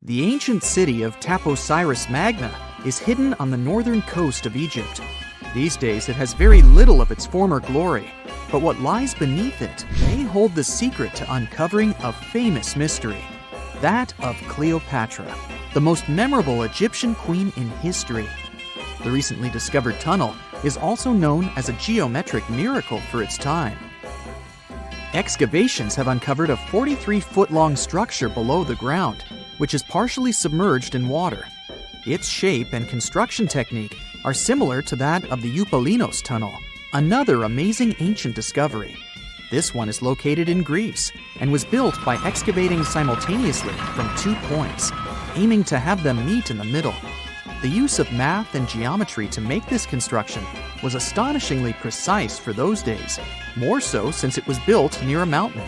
The ancient city of Taposiris Magna is hidden on the northern coast of Egypt. These days it has very little of its former glory, but what lies beneath it may hold the secret to uncovering a famous mystery, that of Cleopatra, the most memorable Egyptian queen in history. The recently discovered tunnel is also known as a geometric miracle for its time. Excavations have uncovered a 43-foot-long structure below the ground, which is partially submerged in water. Its shape and construction technique are similar to that of the Eupalinos tunnel, another amazing ancient discovery. This one is located in Greece and was built by excavating simultaneously from 2 points, aiming to have them meet in the middle. The use of math and geometry to make this construction was astonishingly precise for those days, more so since it was built near a mountain.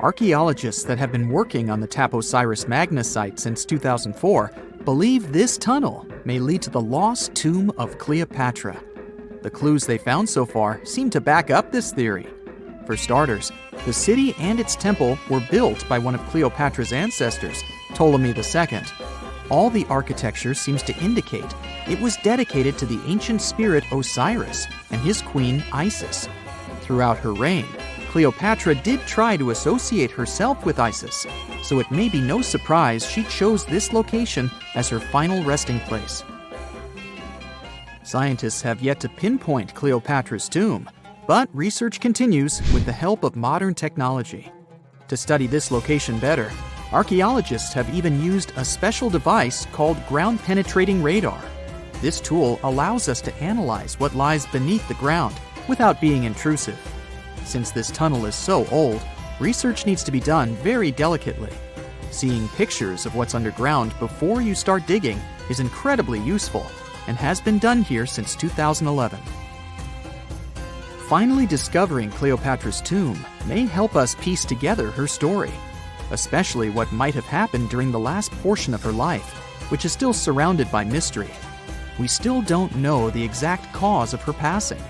Archaeologists that have been working on the Taposiris Magna site since 2004 believe this tunnel may lead to the lost tomb of Cleopatra. The clues they found so far seem to back up this theory. For starters, the city and its temple were built by one of Cleopatra's ancestors, Ptolemy II. All the architecture seems to indicate it was dedicated to the ancient spirit Osiris and his queen Isis. Throughout her reign, Cleopatra did try to associate herself with Isis, so it may be no surprise she chose this location as her final resting place. Scientists have yet to pinpoint Cleopatra's tomb, but research continues with the help of modern technology. To study this location better, archaeologists have even used a special device called ground-penetrating radar. This tool allows us to analyze what lies beneath the ground without being intrusive. Since this tunnel is so old, research needs to be done very delicately. Seeing pictures of what's underground before you start digging is incredibly useful and has been done here since 2011. Finally discovering Cleopatra's tomb may help us piece together her story, especially what might have happened during the last portion of her life, which is still surrounded by mystery. We still don't know the exact cause of her passing.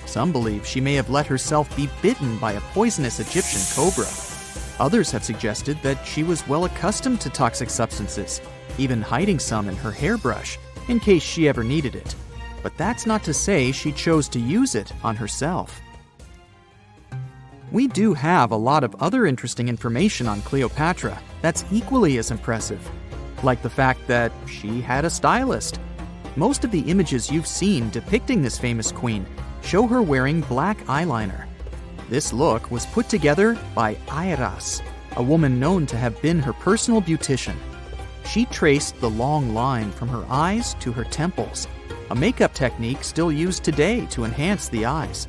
Some believe she may have let herself be bitten by a poisonous Egyptian cobra. Others have suggested that she was well accustomed to toxic substances, even hiding some in her hairbrush in case she ever needed it. But that's not to say she chose to use it on herself. We do have a lot of other interesting information on Cleopatra that's equally as impressive, like the fact that she had a stylist. Most of the images you've seen depicting this famous queen show her wearing black eyeliner. This look was put together by Airas, a woman known to have been her personal beautician. She traced the long line from her eyes to her temples, a makeup technique still used today to enhance the eyes.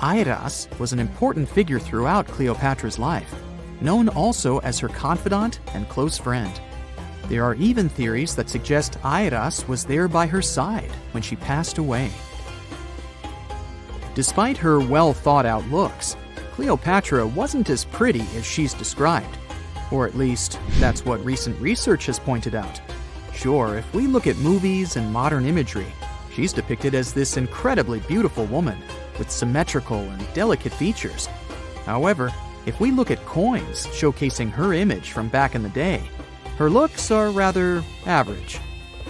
Airas was an important figure throughout Cleopatra's life, known also as her confidant and close friend. There are even theories that suggest Airas was there by her side when she passed away. Despite her well-thought-out looks, Cleopatra wasn't as pretty as she's described. Or at least, that's what recent research has pointed out. Sure, if we look at movies and modern imagery, she's depicted as this incredibly beautiful woman with symmetrical and delicate features. However, if we look at coins showcasing her image from back in the day, her looks are rather average.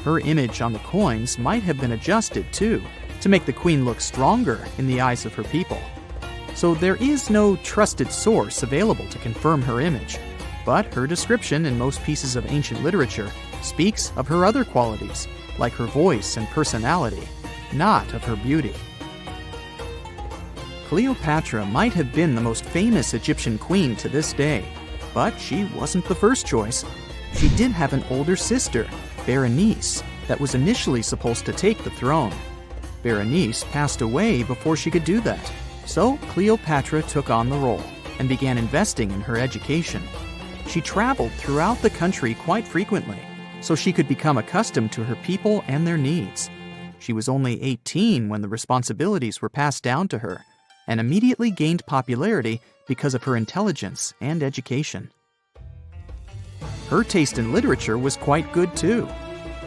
Her image on the coins might have been adjusted, too, to make the queen look stronger in the eyes of her people. So there is no trusted source available to confirm her image, but her description in most pieces of ancient literature speaks of her other qualities, like her voice and personality, not of her beauty. Cleopatra might have been the most famous Egyptian queen to this day, but she wasn't the first choice. She did have an older sister, Berenice, that was initially supposed to take the throne. Berenice passed away before she could do that, so Cleopatra took on the role and began investing in her education. She traveled throughout the country quite frequently, so she could become accustomed to her people and their needs. She was only 18 when the responsibilities were passed down to her, and immediately gained popularity because of her intelligence and education. Her taste in literature was quite good too.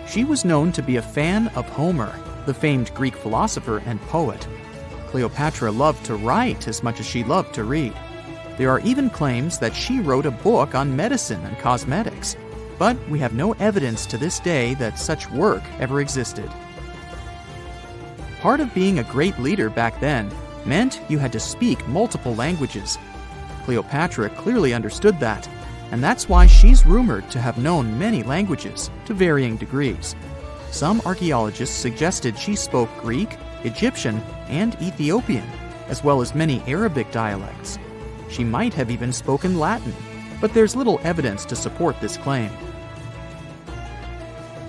She was known to be a fan of Homer, the famed Greek philosopher and poet. Cleopatra loved to write as much as she loved to read. There are even claims that she wrote a book on medicine and cosmetics, but we have no evidence to this day that such work ever existed. Part of being a great leader back then meant you had to speak multiple languages. Cleopatra clearly understood that, and that's why she's rumored to have known many languages to varying degrees. Some archaeologists suggested she spoke Greek, Egyptian, and Ethiopian, as well as many Arabic dialects. She might have even spoken Latin, but there's little evidence to support this claim.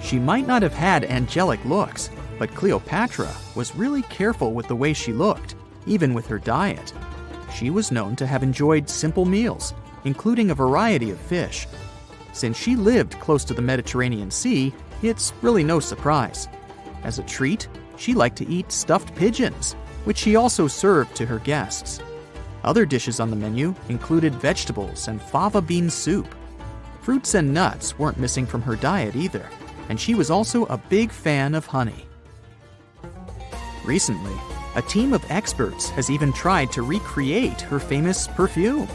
She might not have had angelic looks, but Cleopatra was really careful with the way she looked, even with her diet. She was known to have enjoyed simple meals, including a variety of fish. Since she lived close to the Mediterranean Sea, it's really no surprise. As a treat, she liked to eat stuffed pigeons, which she also served to her guests. Other dishes on the menu included vegetables and fava bean soup. Fruits and nuts weren't missing from her diet either, and she was also a big fan of honey. Recently, a team of experts has even tried to recreate her famous perfume.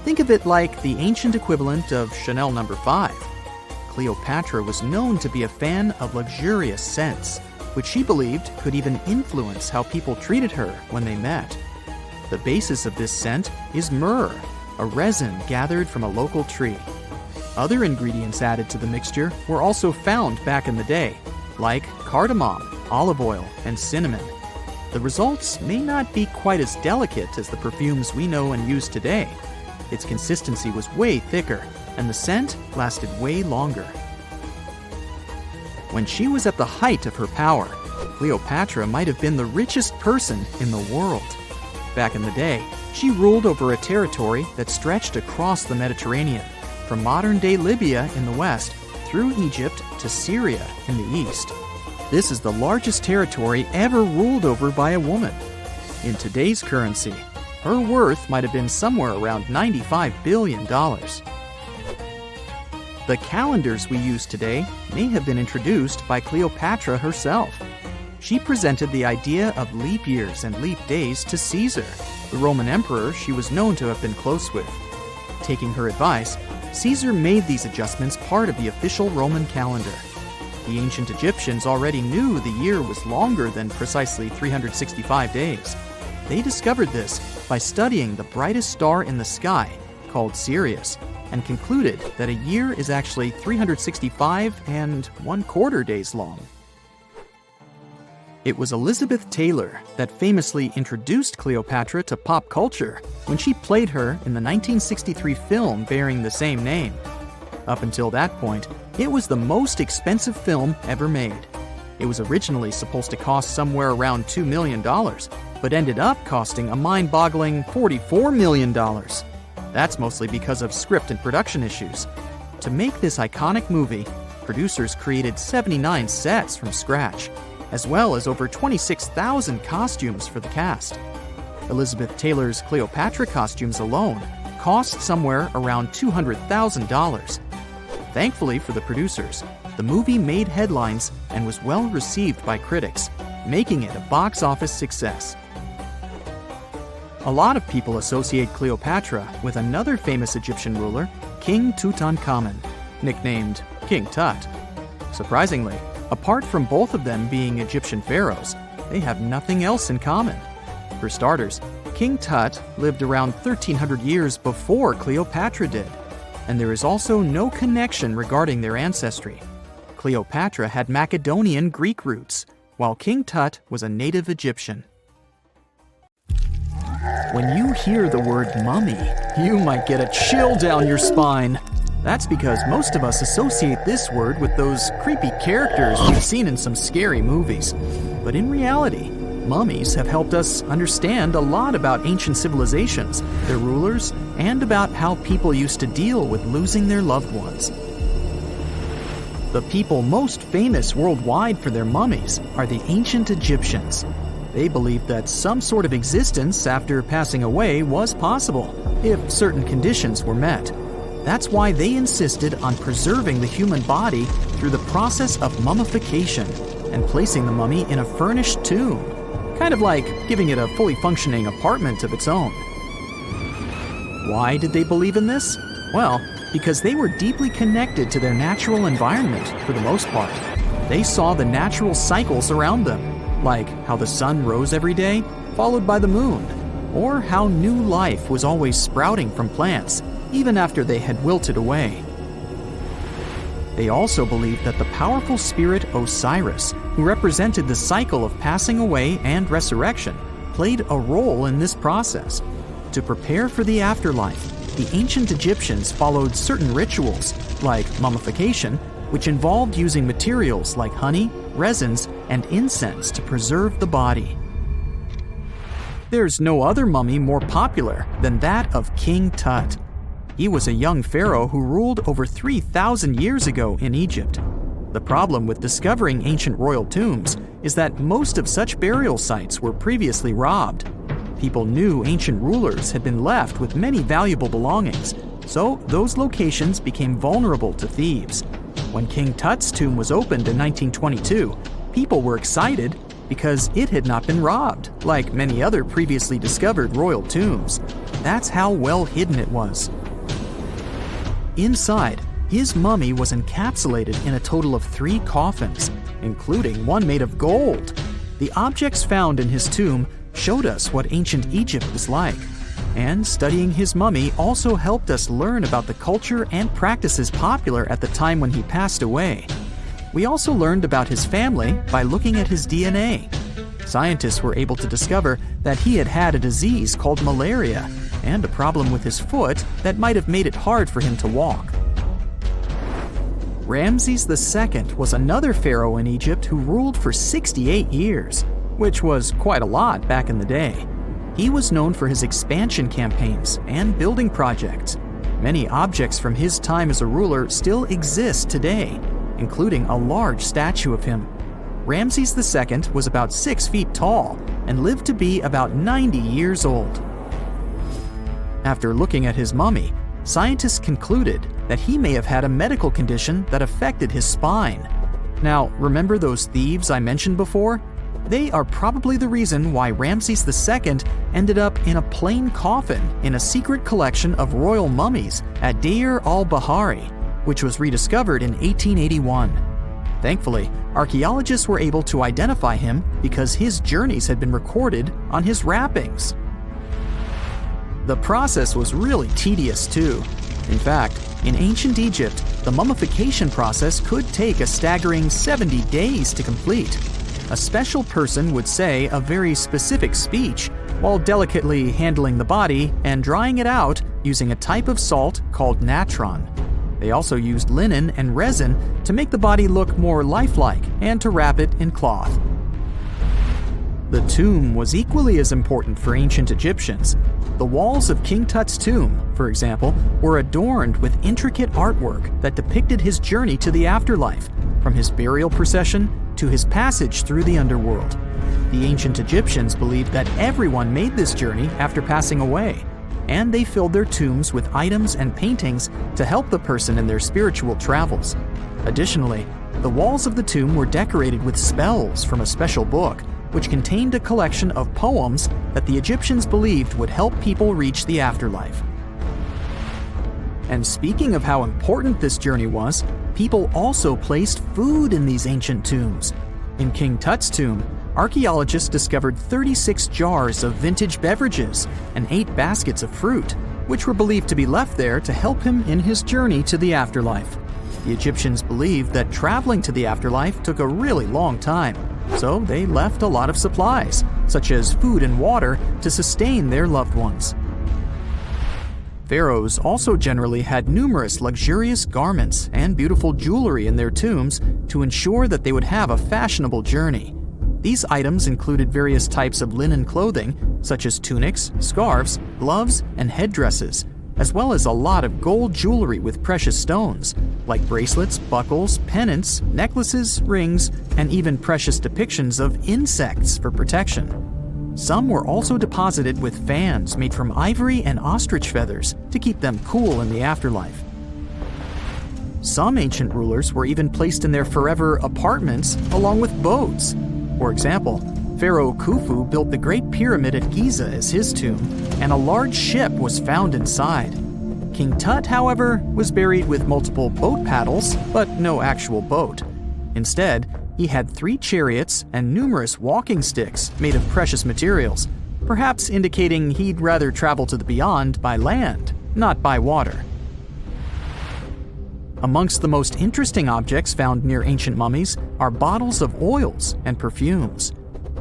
Think of it like the ancient equivalent of Chanel No. 5. Cleopatra was known to be a fan of luxurious scents, which she believed could even influence how people treated her when they met. The basis of this scent is myrrh, a resin gathered from a local tree. Other ingredients added to the mixture were also found back in the day, like cardamom, olive oil, and cinnamon. The results may not be quite as delicate as the perfumes we know and use today. Its consistency was way thicker, and the scent lasted way longer. When she was at the height of her power, Cleopatra might have been the richest person in the world. Back in the day, she ruled over a territory that stretched across the Mediterranean, from modern-day Libya in the west through Egypt to Syria in the east. This is the largest territory ever ruled over by a woman. In today's currency, her worth might have been somewhere around $95 billion. The calendars we use today may have been introduced by Cleopatra herself. She presented the idea of leap years and leap days to Caesar, the Roman emperor she was known to have been close with. Taking her advice, Caesar made these adjustments part of the official Roman calendar. The ancient Egyptians already knew the year was longer than precisely 365 days. They discovered this by studying the brightest star in the sky, called Sirius, and concluded that a year is actually 365 and 1/4 days long. It was Elizabeth Taylor that famously introduced Cleopatra to pop culture when she played her in the 1963 film bearing the same name. Up until that point, it was the most expensive film ever made. It was originally supposed to cost somewhere around $2 million, but ended up costing a mind-boggling $44 million. That's mostly because of script and production issues. To make this iconic movie, producers created 79 sets from scratch, as well as over 26,000 costumes for the cast. Elizabeth Taylor's Cleopatra costumes alone cost somewhere around $200,000. Thankfully for the producers, the movie made headlines and was well received by critics, making it a box office success. A lot of people associate Cleopatra with another famous Egyptian ruler, King Tutankhamun, nicknamed King Tut. Surprisingly, apart from both of them being Egyptian pharaohs, they have nothing else in common. For starters, King Tut lived around 1,300 years before Cleopatra did, and there is also no connection regarding their ancestry. Cleopatra had Macedonian Greek roots, while King Tut was a native Egyptian. When you hear the word mummy, you might get a chill down your spine. That's because most of us associate this word with those creepy characters we've seen in some scary movies. But in reality, mummies have helped us understand a lot about ancient civilizations, their rulers, and about how people used to deal with losing their loved ones. The people most famous worldwide for their mummies are the ancient Egyptians. They believed that some sort of existence after passing away was possible, if certain conditions were met. That's why they insisted on preserving the human body through the process of mummification and placing the mummy in a furnished tomb, kind of like giving it a fully functioning apartment of its own. Why did they believe in this? Well, because they were deeply connected to their natural environment for the most part. They saw the natural cycles around them, like how the sun rose every day, followed by the moon, or how new life was always sprouting from plants, even after they had wilted away. They also believed that the powerful spirit Osiris, who represented the cycle of passing away and resurrection, played a role in this process. To prepare for the afterlife, the ancient Egyptians followed certain rituals, like mummification, which involved using materials like honey, resins, and incense to preserve the body. There's no other mummy more popular than that of King Tut. He was a young pharaoh who ruled over 3,000 years ago in Egypt. The problem with discovering ancient royal tombs is that most of such burial sites were previously robbed. People knew ancient rulers had been left with many valuable belongings, so those locations became vulnerable to thieves. When King Tut's tomb was opened in 1922, people were excited because it had not been robbed, like many other previously discovered royal tombs. That's how well hidden it was. Inside, his mummy was encapsulated in a total of 3 coffins, including one made of gold. The objects found in his tomb showed us what ancient Egypt was like, and studying his mummy also helped us learn about the culture and practices popular at the time when he passed away. We also learned about his family by looking at his DNA. Scientists were able to discover that he had had a disease called malaria and a problem with his foot that might have made it hard for him to walk. Ramses II was another pharaoh in Egypt who ruled for 68 years, which was quite a lot back in the day. He was known for his expansion campaigns and building projects. Many objects from his time as a ruler still exist today, including a large statue of him. Ramses II was about 6 feet tall and lived to be about 90 years old. After looking at his mummy, scientists concluded that he may have had a medical condition that affected his spine. Now, remember those thieves I mentioned before? They are probably the reason why Ramses II ended up in a plain coffin in a secret collection of royal mummies at Deir al-Bahari, which was rediscovered in 1881. Thankfully, archaeologists were able to identify him because his journeys had been recorded on his wrappings. The process was really tedious too. In fact, in ancient Egypt, the mummification process could take a staggering 70 days to complete. A special person would say a very specific speech while delicately handling the body and drying it out using a type of salt called natron. They also used linen and resin to make the body look more lifelike and to wrap it in cloth. The tomb was equally as important for ancient Egyptians. The walls of King Tut's tomb, for example, were adorned with intricate artwork that depicted his journey to the afterlife, from his burial procession to his passage through the underworld. The ancient Egyptians believed that everyone made this journey after passing away, and they filled their tombs with items and paintings to help the person in their spiritual travels. Additionally, the walls of the tomb were decorated with spells from a special book, which contained a collection of poems that the Egyptians believed would help people reach the afterlife. And speaking of how important this journey was, people also placed food in these ancient tombs. In King Tut's tomb, archaeologists discovered 36 jars of vintage beverages and 8 baskets of fruit, which were believed to be left there to help him in his journey to the afterlife. The Egyptians believed that traveling to the afterlife took a really long time, so they left a lot of supplies, such as food and water, to sustain their loved ones. Pharaohs also generally had numerous luxurious garments and beautiful jewelry in their tombs to ensure that they would have a fashionable journey. These items included various types of linen clothing, such as tunics, scarves, gloves, and headdresses, as well as a lot of gold jewelry with precious stones, like bracelets, buckles, pendants, necklaces, rings, and even precious depictions of insects for protection. Some were also deposited with fans made from ivory and ostrich feathers to keep them cool in the afterlife. Some ancient rulers were even placed in their forever apartments along with boats. For example, Pharaoh Khufu built the Great Pyramid at Giza as his tomb, and a large ship was found inside. King Tut, however, was buried with multiple boat paddles, but no actual boat. Instead, he had 3 chariots and numerous walking sticks made of precious materials, perhaps indicating he'd rather travel to the beyond by land, not by water. Amongst the most interesting objects found near ancient mummies are bottles of oils and perfumes.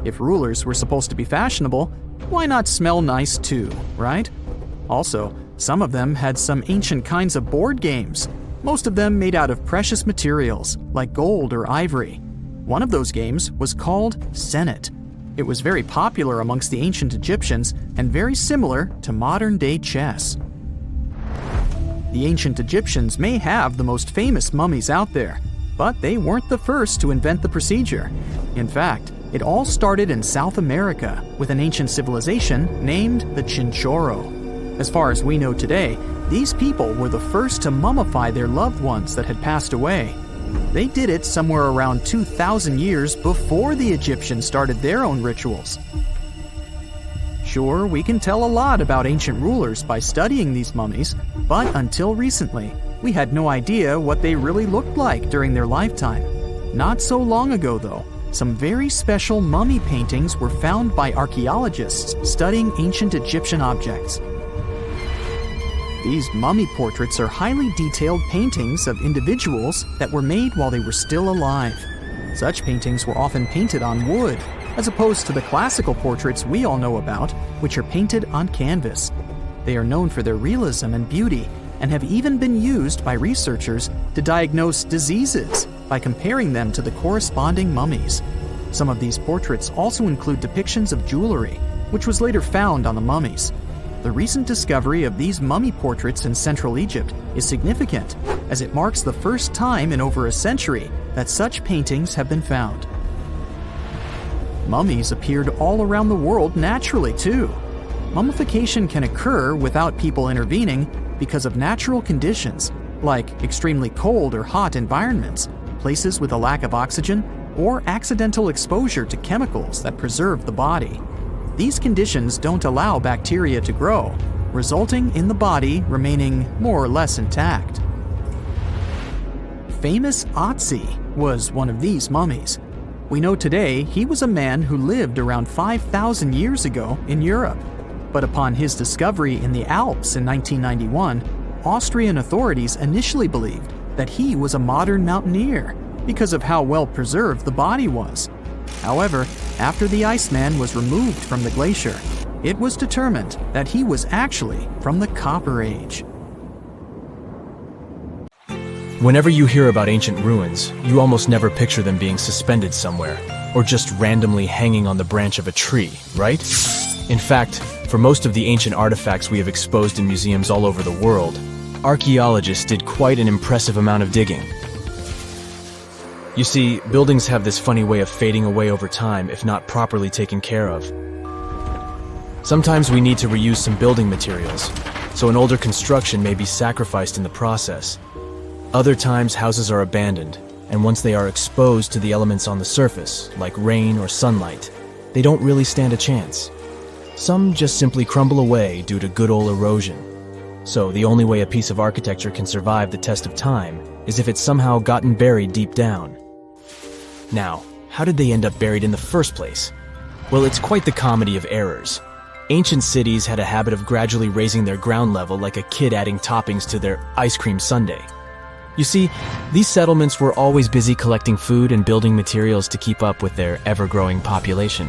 If rulers were supposed to be fashionable, why not smell nice too, right? Also, some of them had some ancient kinds of board games, most of them made out of precious materials like gold or ivory. One of those games was called Senet. It was very popular amongst the ancient Egyptians and very similar to modern-day chess. The ancient Egyptians may have the most famous mummies out there, but they weren't the first to invent the procedure. In fact, it all started in South America with an ancient civilization named the Chinchorro. As far as we know today, these people were the first to mummify their loved ones that had passed away. They did it somewhere around 2,000 years before the Egyptians started their own rituals. Sure, we can tell a lot about ancient rulers by studying these mummies, but until recently, we had no idea what they really looked like during their lifetime. Not so long ago, though, some very special mummy paintings were found by archaeologists studying ancient Egyptian objects. These mummy portraits are highly detailed paintings of individuals that were made while they were still alive. Such paintings were often painted on wood, as opposed to the classical portraits we all know about, which are painted on canvas. They are known for their realism and beauty, and have even been used by researchers to diagnose diseases by comparing them to the corresponding mummies. Some of these portraits also include depictions of jewelry, which was later found on the mummies. The recent discovery of these mummy portraits in Central Egypt is significant, as it marks the first time in over a century that such paintings have been found. Mummies appeared all around the world naturally, too. Mummification can occur without people intervening because of natural conditions, like extremely cold or hot environments, places with a lack of oxygen, or accidental exposure to chemicals that preserve the body. These conditions don't allow bacteria to grow, resulting in the body remaining more or less intact. Famous Otzi was one of these mummies. We know today he was a man who lived around 5,000 years ago in Europe. But upon his discovery in the Alps in 1991, Austrian authorities initially believed that he was a modern mountaineer because of how well preserved the body was. However, after the Iceman was removed from the glacier, it was determined that he was actually from the Copper Age. Whenever you hear about ancient ruins, you almost never picture them being suspended somewhere, or just randomly hanging on the branch of a tree, right? In fact, for most of the ancient artifacts we have exposed in museums all over the world, archaeologists did quite an impressive amount of digging. You see, buildings have this funny way of fading away over time if not properly taken care of. Sometimes we need to reuse some building materials, so an older construction may be sacrificed in the process. Other times houses are abandoned, and once they are exposed to the elements on the surface, like rain or sunlight, they don't really stand a chance. Some just simply crumble away due to good old erosion. So the only way a piece of architecture can survive the test of time is if it's somehow gotten buried deep down. Now, how did they end up buried in the first place? Well, it's quite the comedy of errors. Ancient cities had a habit of gradually raising their ground level like a kid adding toppings to their ice cream sundae. You see, these settlements were always busy collecting food and building materials to keep up with their ever-growing population.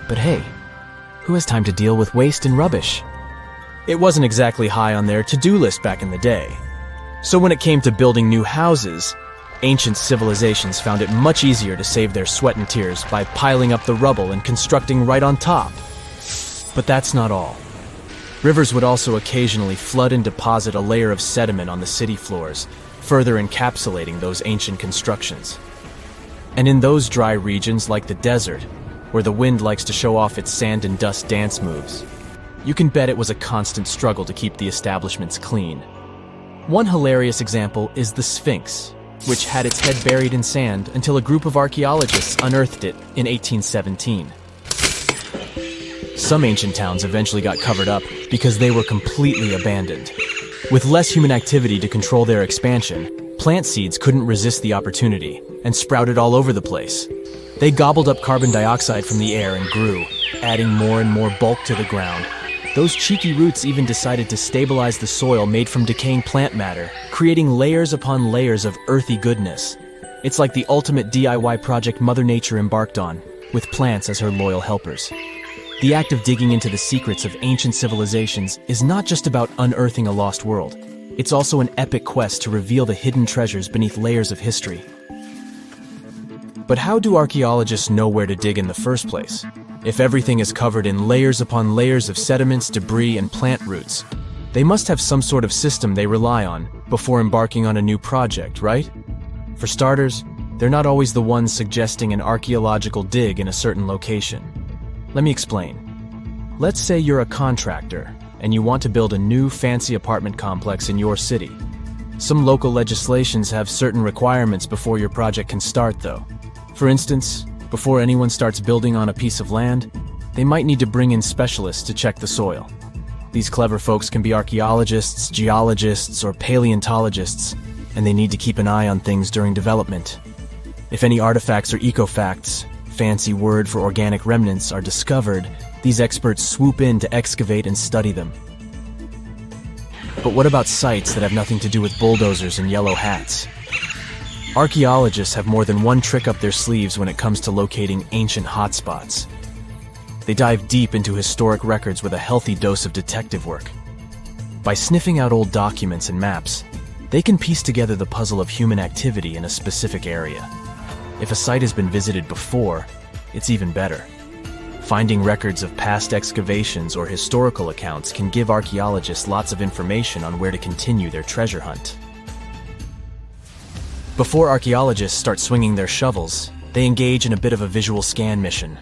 But hey, who has time to deal with waste and rubbish? It wasn't exactly high on their to-do list back in the day. So when it came to building new houses, ancient civilizations found it much easier to save their sweat and tears by piling up the rubble and constructing right on top. But that's not all. Rivers would also occasionally flood and deposit a layer of sediment on the city floors, further encapsulating those ancient constructions. And in those dry regions like the desert, where the wind likes to show off its sand and dust dance moves, you can bet it was a constant struggle to keep the establishments clean. One hilarious example is the Sphinx, which had its head buried in sand until a group of archaeologists unearthed it in 1817. Some ancient towns eventually got covered up because they were completely abandoned. With less human activity to control their expansion, plant seeds couldn't resist the opportunity and sprouted all over the place. They gobbled up carbon dioxide from the air and grew, adding more and more bulk to the ground. Those cheeky roots even decided to stabilize the soil made from decaying plant matter, creating layers upon layers of earthy goodness. It's like the ultimate DIY project Mother Nature embarked on, with plants as her loyal helpers. The act of digging into the secrets of ancient civilizations is not just about unearthing a lost world. It's also an epic quest to reveal the hidden treasures beneath layers of history. But how do archaeologists know where to dig in the first place? If everything is covered in layers upon layers of sediments, debris, and plant roots, they must have some sort of system they rely on before embarking on a new project, right? For starters, they're not always the ones suggesting an archaeological dig in a certain location. Let me explain. Let's say you're a contractor and you want to build a new fancy apartment complex in your city. Some local legislations have certain requirements before your project can start, though. For instance, before anyone starts building on a piece of land, they might need to bring in specialists to check the soil. These clever folks can be archaeologists, geologists, or paleontologists, and they need to keep an eye on things during development. If any artifacts or ecofacts, fancy word for organic remnants, are discovered, these experts swoop in to excavate and study them. But what about sites that have nothing to do with bulldozers and yellow hats? Archaeologists have more than one trick up their sleeves when it comes to locating ancient hotspots. They dive deep into historic records with a healthy dose of detective work. By sniffing out old documents and maps, they can piece together the puzzle of human activity in a specific area. If a site has been visited before, it's even better. Finding records of past excavations or historical accounts can give archaeologists lots of information on where to continue their treasure hunt. Before archaeologists start swinging their shovels, they engage in a bit of a visual scan mission.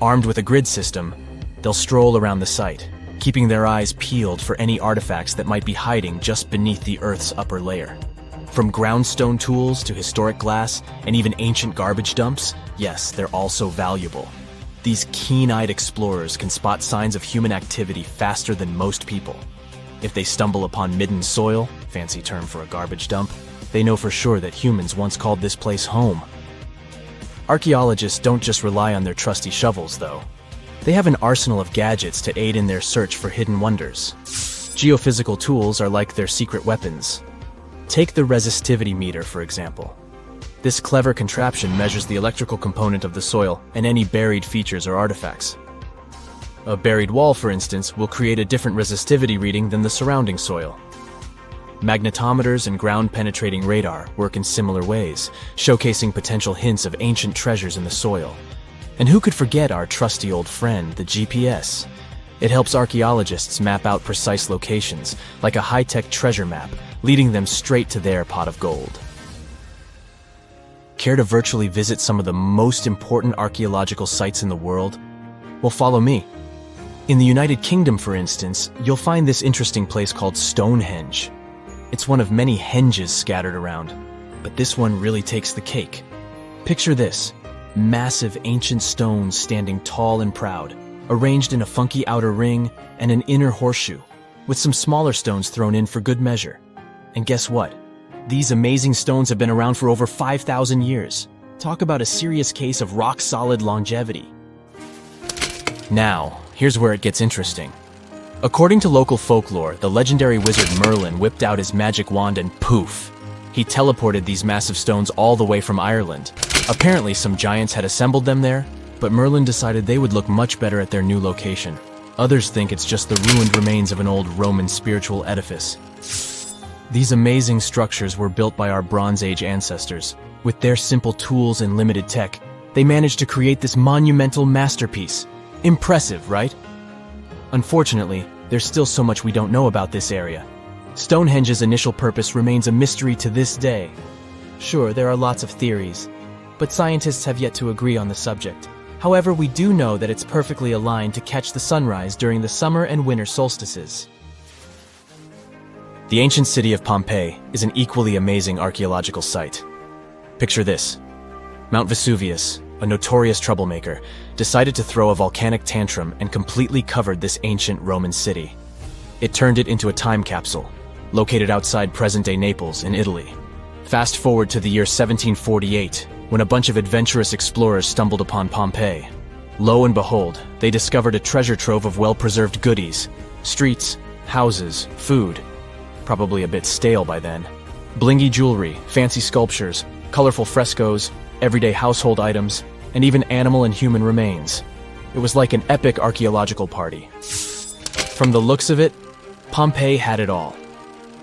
Armed with a grid system, they'll stroll around the site, keeping their eyes peeled for any artifacts that might be hiding just beneath the Earth's upper layer. From groundstone tools to historic glass and even ancient garbage dumps, yes, they're all so valuable. These keen-eyed explorers can spot signs of human activity faster than most people. If they stumble upon midden soil, fancy term for a garbage dump, they know for sure that humans once called this place home. Archaeologists don't just rely on their trusty shovels, though. They have an arsenal of gadgets to aid in their search for hidden wonders. Geophysical tools are like their secret weapons. Take the resistivity meter, for example. This clever contraption measures the electrical component of the soil and any buried features or artifacts. A buried wall, for instance, will create a different resistivity reading than the surrounding soil. Magnetometers and ground-penetrating radar work in similar ways, showcasing potential hints of ancient treasures in the soil. And who could forget our trusty old friend, the GPS? It helps archaeologists map out precise locations, like a high-tech treasure map, leading them straight to their pot of gold. Care to virtually visit some of the most important archaeological sites in the world? Well, follow me. In the United Kingdom, for instance, you'll find this interesting place called Stonehenge. It's one of many henges scattered around, but this one really takes the cake. Picture this: massive ancient stones standing tall and proud, arranged in a funky outer ring and an inner horseshoe, with some smaller stones thrown in for good measure. And guess what? These amazing stones have been around for over 5,000 years. Talk about a serious case of rock-solid longevity. Now, here's where it gets interesting. According to local folklore, the legendary wizard Merlin whipped out his magic wand and poof! He teleported these massive stones all the way from Ireland. Apparently, some giants had assembled them there, but Merlin decided they would look much better at their new location. Others think it's just the ruined remains of an old Roman spiritual edifice. These amazing structures were built by our Bronze Age ancestors. With their simple tools and limited tech, they managed to create this monumental masterpiece. Impressive, right? Unfortunately, there's still so much we don't know about this area. Stonehenge's initial purpose remains a mystery to this day. Sure, there are lots of theories, but scientists have yet to agree on the subject. However, we do know that it's perfectly aligned to catch the sunrise during the summer and winter solstices. The ancient city of Pompeii is an equally amazing archaeological site. Picture this: Mount Vesuvius, a notorious troublemaker, decided to throw a volcanic tantrum and completely covered this ancient Roman city. It turned it into a time capsule, located outside present-day Naples in Italy. Fast forward to the year 1748, when a bunch of adventurous explorers stumbled upon Pompeii. Lo and behold, they discovered a treasure trove of well-preserved goodies: streets, houses, food, probably a bit stale by then, blingy jewelry, fancy sculptures, colorful frescoes, everyday household items, and even animal and human remains. It was like an epic archaeological party. From the looks of it, Pompeii had it all.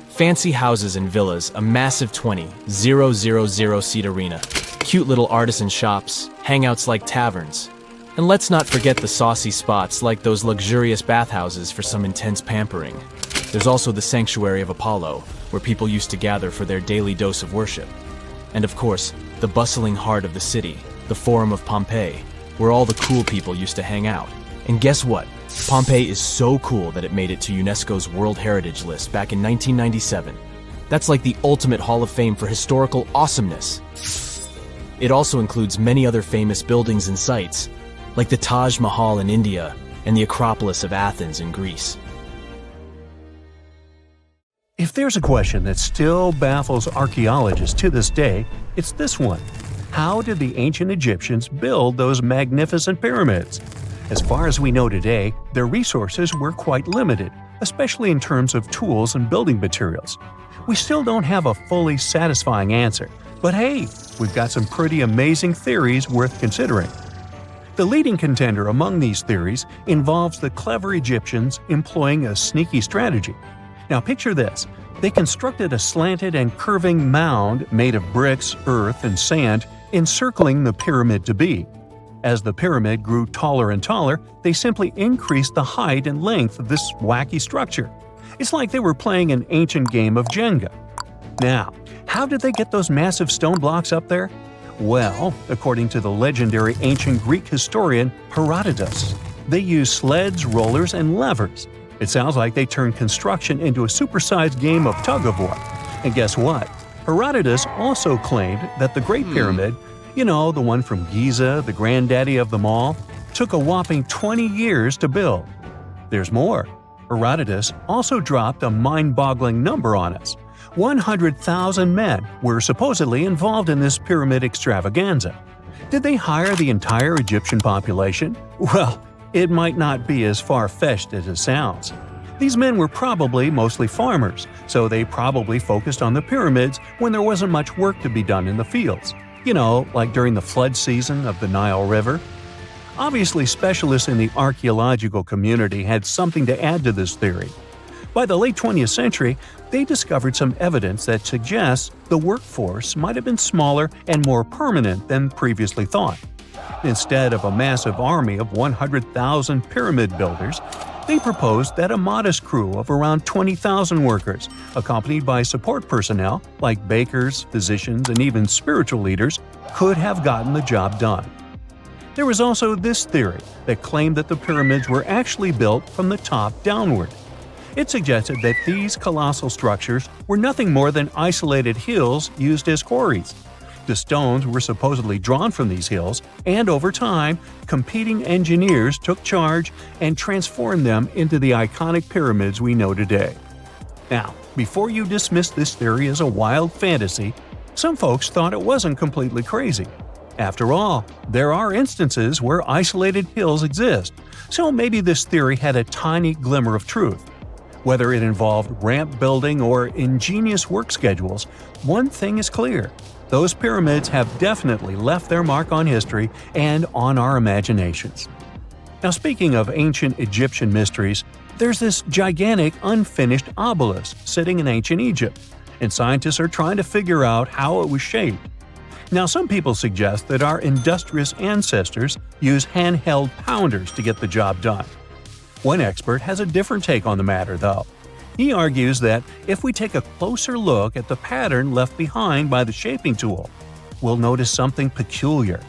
Fancy houses and villas, a massive 20,000-seat arena, cute little artisan shops, hangouts like taverns. And let's not forget the saucy spots like those luxurious bathhouses for some intense pampering. There's also the sanctuary of Apollo, where people used to gather for their daily dose of worship. And of course, the bustling heart of the city, the Forum of Pompeii, where all the cool people used to hang out. And guess what? Pompeii is so cool that it made it to UNESCO's World Heritage List back in 1997. That's like the ultimate Hall of Fame for historical awesomeness. It also includes many other famous buildings and sites, like the Taj Mahal in India and the Acropolis of Athens in Greece. If there's a question that still baffles archaeologists to this day, it's this one. How did the ancient Egyptians build those magnificent pyramids? As far as we know today, their resources were quite limited, especially in terms of tools and building materials. We still don't have a fully satisfying answer, but hey, we've got some pretty amazing theories worth considering. The leading contender among these theories involves the clever Egyptians employing a sneaky strategy. Now picture this. They constructed a slanted and curving mound made of bricks, earth, and sand encircling the pyramid to be. As the pyramid grew taller and taller, they simply increased the height and length of this wacky structure. It's like they were playing an ancient game of Jenga. Now, how did they get those massive stone blocks up there? Well, according to the legendary ancient Greek historian Herodotus, they used sleds, rollers, and levers. It sounds like they turned construction into a supersized game of tug-of-war. And guess what? Herodotus also claimed that the Great Pyramid, the one from Giza, the granddaddy of them all, took a whopping 20 years to build. There's more. Herodotus also dropped a mind-boggling number on us. 100,000 men were supposedly involved in this pyramid extravaganza. Did they hire the entire Egyptian population? Well, it might not be as far-fetched as it sounds. These men were probably mostly farmers, so they probably focused on the pyramids when there wasn't much work to be done in the fields. Like during the flood season of the Nile River. Obviously, specialists in the archaeological community had something to add to this theory. By the late 20th century, they discovered some evidence that suggests the workforce might have been smaller and more permanent than previously thought. Instead of a massive army of 100,000 pyramid builders, they proposed that a modest crew of around 20,000 workers, accompanied by support personnel like bakers, physicians, and even spiritual leaders, could have gotten the job done. There was also this theory that claimed that the pyramids were actually built from the top downward. It suggested that these colossal structures were nothing more than isolated hills used as quarries. The stones were supposedly drawn from these hills, and over time, competing engineers took charge and transformed them into the iconic pyramids we know today. Now, before you dismiss this theory as a wild fantasy, some folks thought it wasn't completely crazy. After all, there are instances where isolated hills exist, so maybe this theory had a tiny glimmer of truth. Whether it involved ramp building or ingenious work schedules, one thing is clear. Those pyramids have definitely left their mark on history and on our imaginations. Now, speaking of ancient Egyptian mysteries, there's this gigantic unfinished obelisk sitting in ancient Egypt, and scientists are trying to figure out how it was shaped. Now, some people suggest that our industrious ancestors used handheld pounders to get the job done. One expert has a different take on the matter, though. He argues that if we take a closer look at the pattern left behind by the shaping tool, we'll notice something peculiar.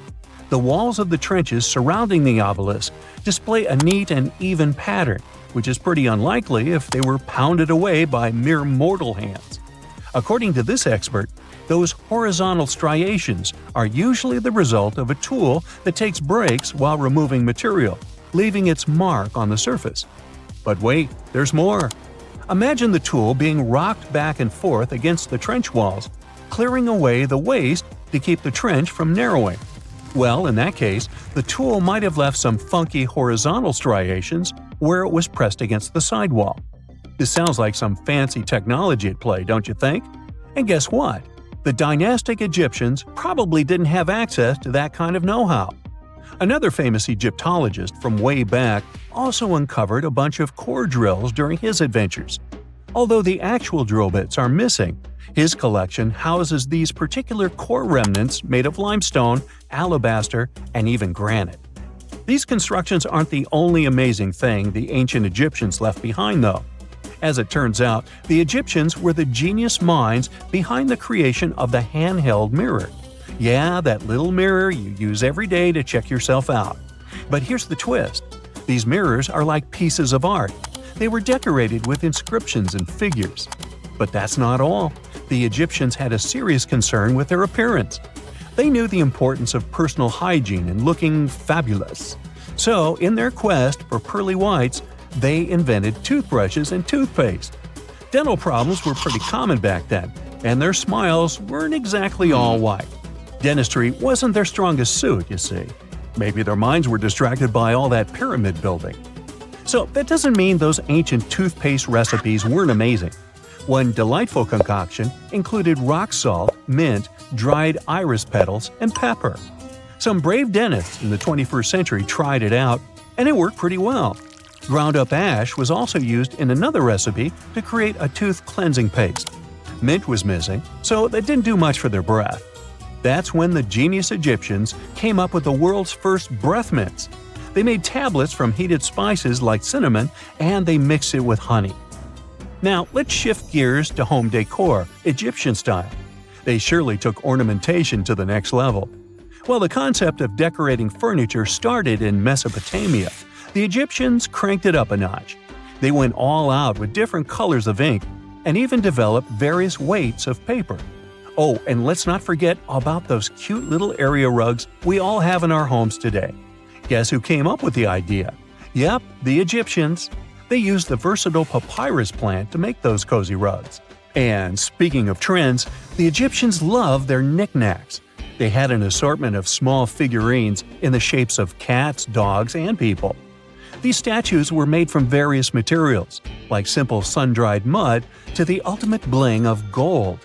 The walls of the trenches surrounding the obelisk display a neat and even pattern, which is pretty unlikely if they were pounded away by mere mortal hands. According to this expert, Those horizontal striations are usually the result of a tool that takes breaks while removing material, leaving its mark on the surface. But wait, there's more. Imagine the tool being rocked back and forth against the trench walls, clearing away the waste to keep the trench from narrowing. Well, in that case, the tool might have left some funky horizontal striations where it was pressed against the sidewall. This sounds like some fancy technology at play, don't you think? And guess what? The dynastic Egyptians probably didn't have access to that kind of know-how. Another famous Egyptologist from way back also uncovered a bunch of core drills during his adventures. Although the actual drill bits are missing, his collection houses these particular core remnants made of limestone, alabaster, and even granite. These constructions aren't the only amazing thing the ancient Egyptians left behind, though. As it turns out, the Egyptians were the genius minds behind the creation of the handheld mirror. Yeah, that little mirror you use every day to check yourself out. But here's the twist. These mirrors are like pieces of art. They were decorated with inscriptions and figures. But that's not all. The Egyptians had a serious concern with their appearance. They knew the importance of personal hygiene and looking fabulous. So, in their quest for pearly whites, they invented toothbrushes and toothpaste. Dental problems were pretty common back then, and their smiles weren't exactly all white. Dentistry wasn't their strongest suit, you see. Maybe their minds were distracted by all that pyramid building. So that doesn't mean those ancient toothpaste recipes weren't amazing. One delightful concoction included rock salt, mint, dried iris petals, and pepper. Some brave dentists in the 21st century tried it out, and it worked pretty well. Ground-up ash was also used in another recipe to create a tooth cleansing paste. Mint was missing, so that didn't do much for their breath. That's when the genius Egyptians came up with the world's first breath mints. They made tablets from heated spices like cinnamon, and they mixed it with honey. Now, let's shift gears to home decor, Egyptian style. They surely took ornamentation to the next level. While the concept of decorating furniture started in Mesopotamia, the Egyptians cranked it up a notch. They went all out with different colors of ink and even developed various weights of paper. Oh, and let's not forget about those cute little area rugs we all have in our homes today. Guess who came up with the idea? Yep, the Egyptians. They used the versatile papyrus plant to make those cozy rugs. And speaking of trends, the Egyptians loved their knickknacks. They had an assortment of small figurines in the shapes of cats, dogs, and people. These statues were made from various materials, like simple sun-dried mud to the ultimate bling of gold.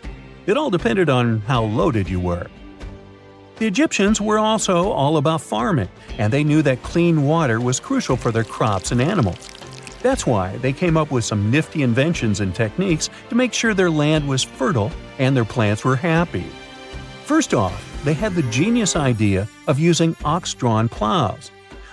It all depended on how loaded you were. The Egyptians were also all about farming, and they knew that clean water was crucial for their crops and animals. That's why they came up with some nifty inventions and techniques to make sure their land was fertile and their plants were happy. First off, they had the genius idea of using ox-drawn plows.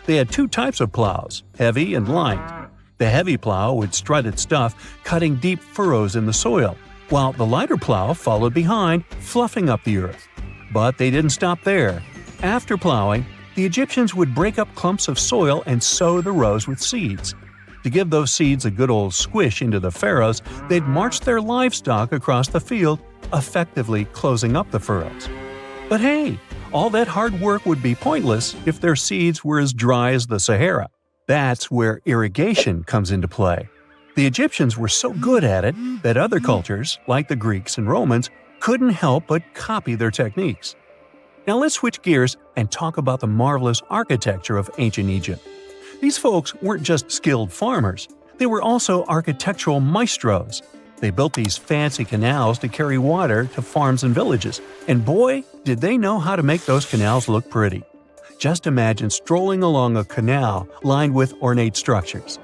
They had two types of plows, heavy and light. The heavy plow would strut its stuff, cutting deep furrows in the soil, while the lighter plow followed behind, fluffing up the earth. But they didn't stop there. After plowing, the Egyptians would break up clumps of soil and sow the rows with seeds. To give those seeds a good old squish into the furrows, they'd march their livestock across the field, effectively closing up the furrows. But hey, all that hard work would be pointless if their seeds were as dry as the Sahara. That's where irrigation comes into play. The Egyptians were so good at it that other cultures, like the Greeks and Romans, couldn't help but copy their techniques. Now let's switch gears and talk about the marvelous architecture of ancient Egypt. These folks weren't just skilled farmers, they were also architectural maestros. They built these fancy canals to carry water to farms and villages, and boy, did they know how to make those canals look pretty. Just imagine strolling along a canal lined with ornate structures.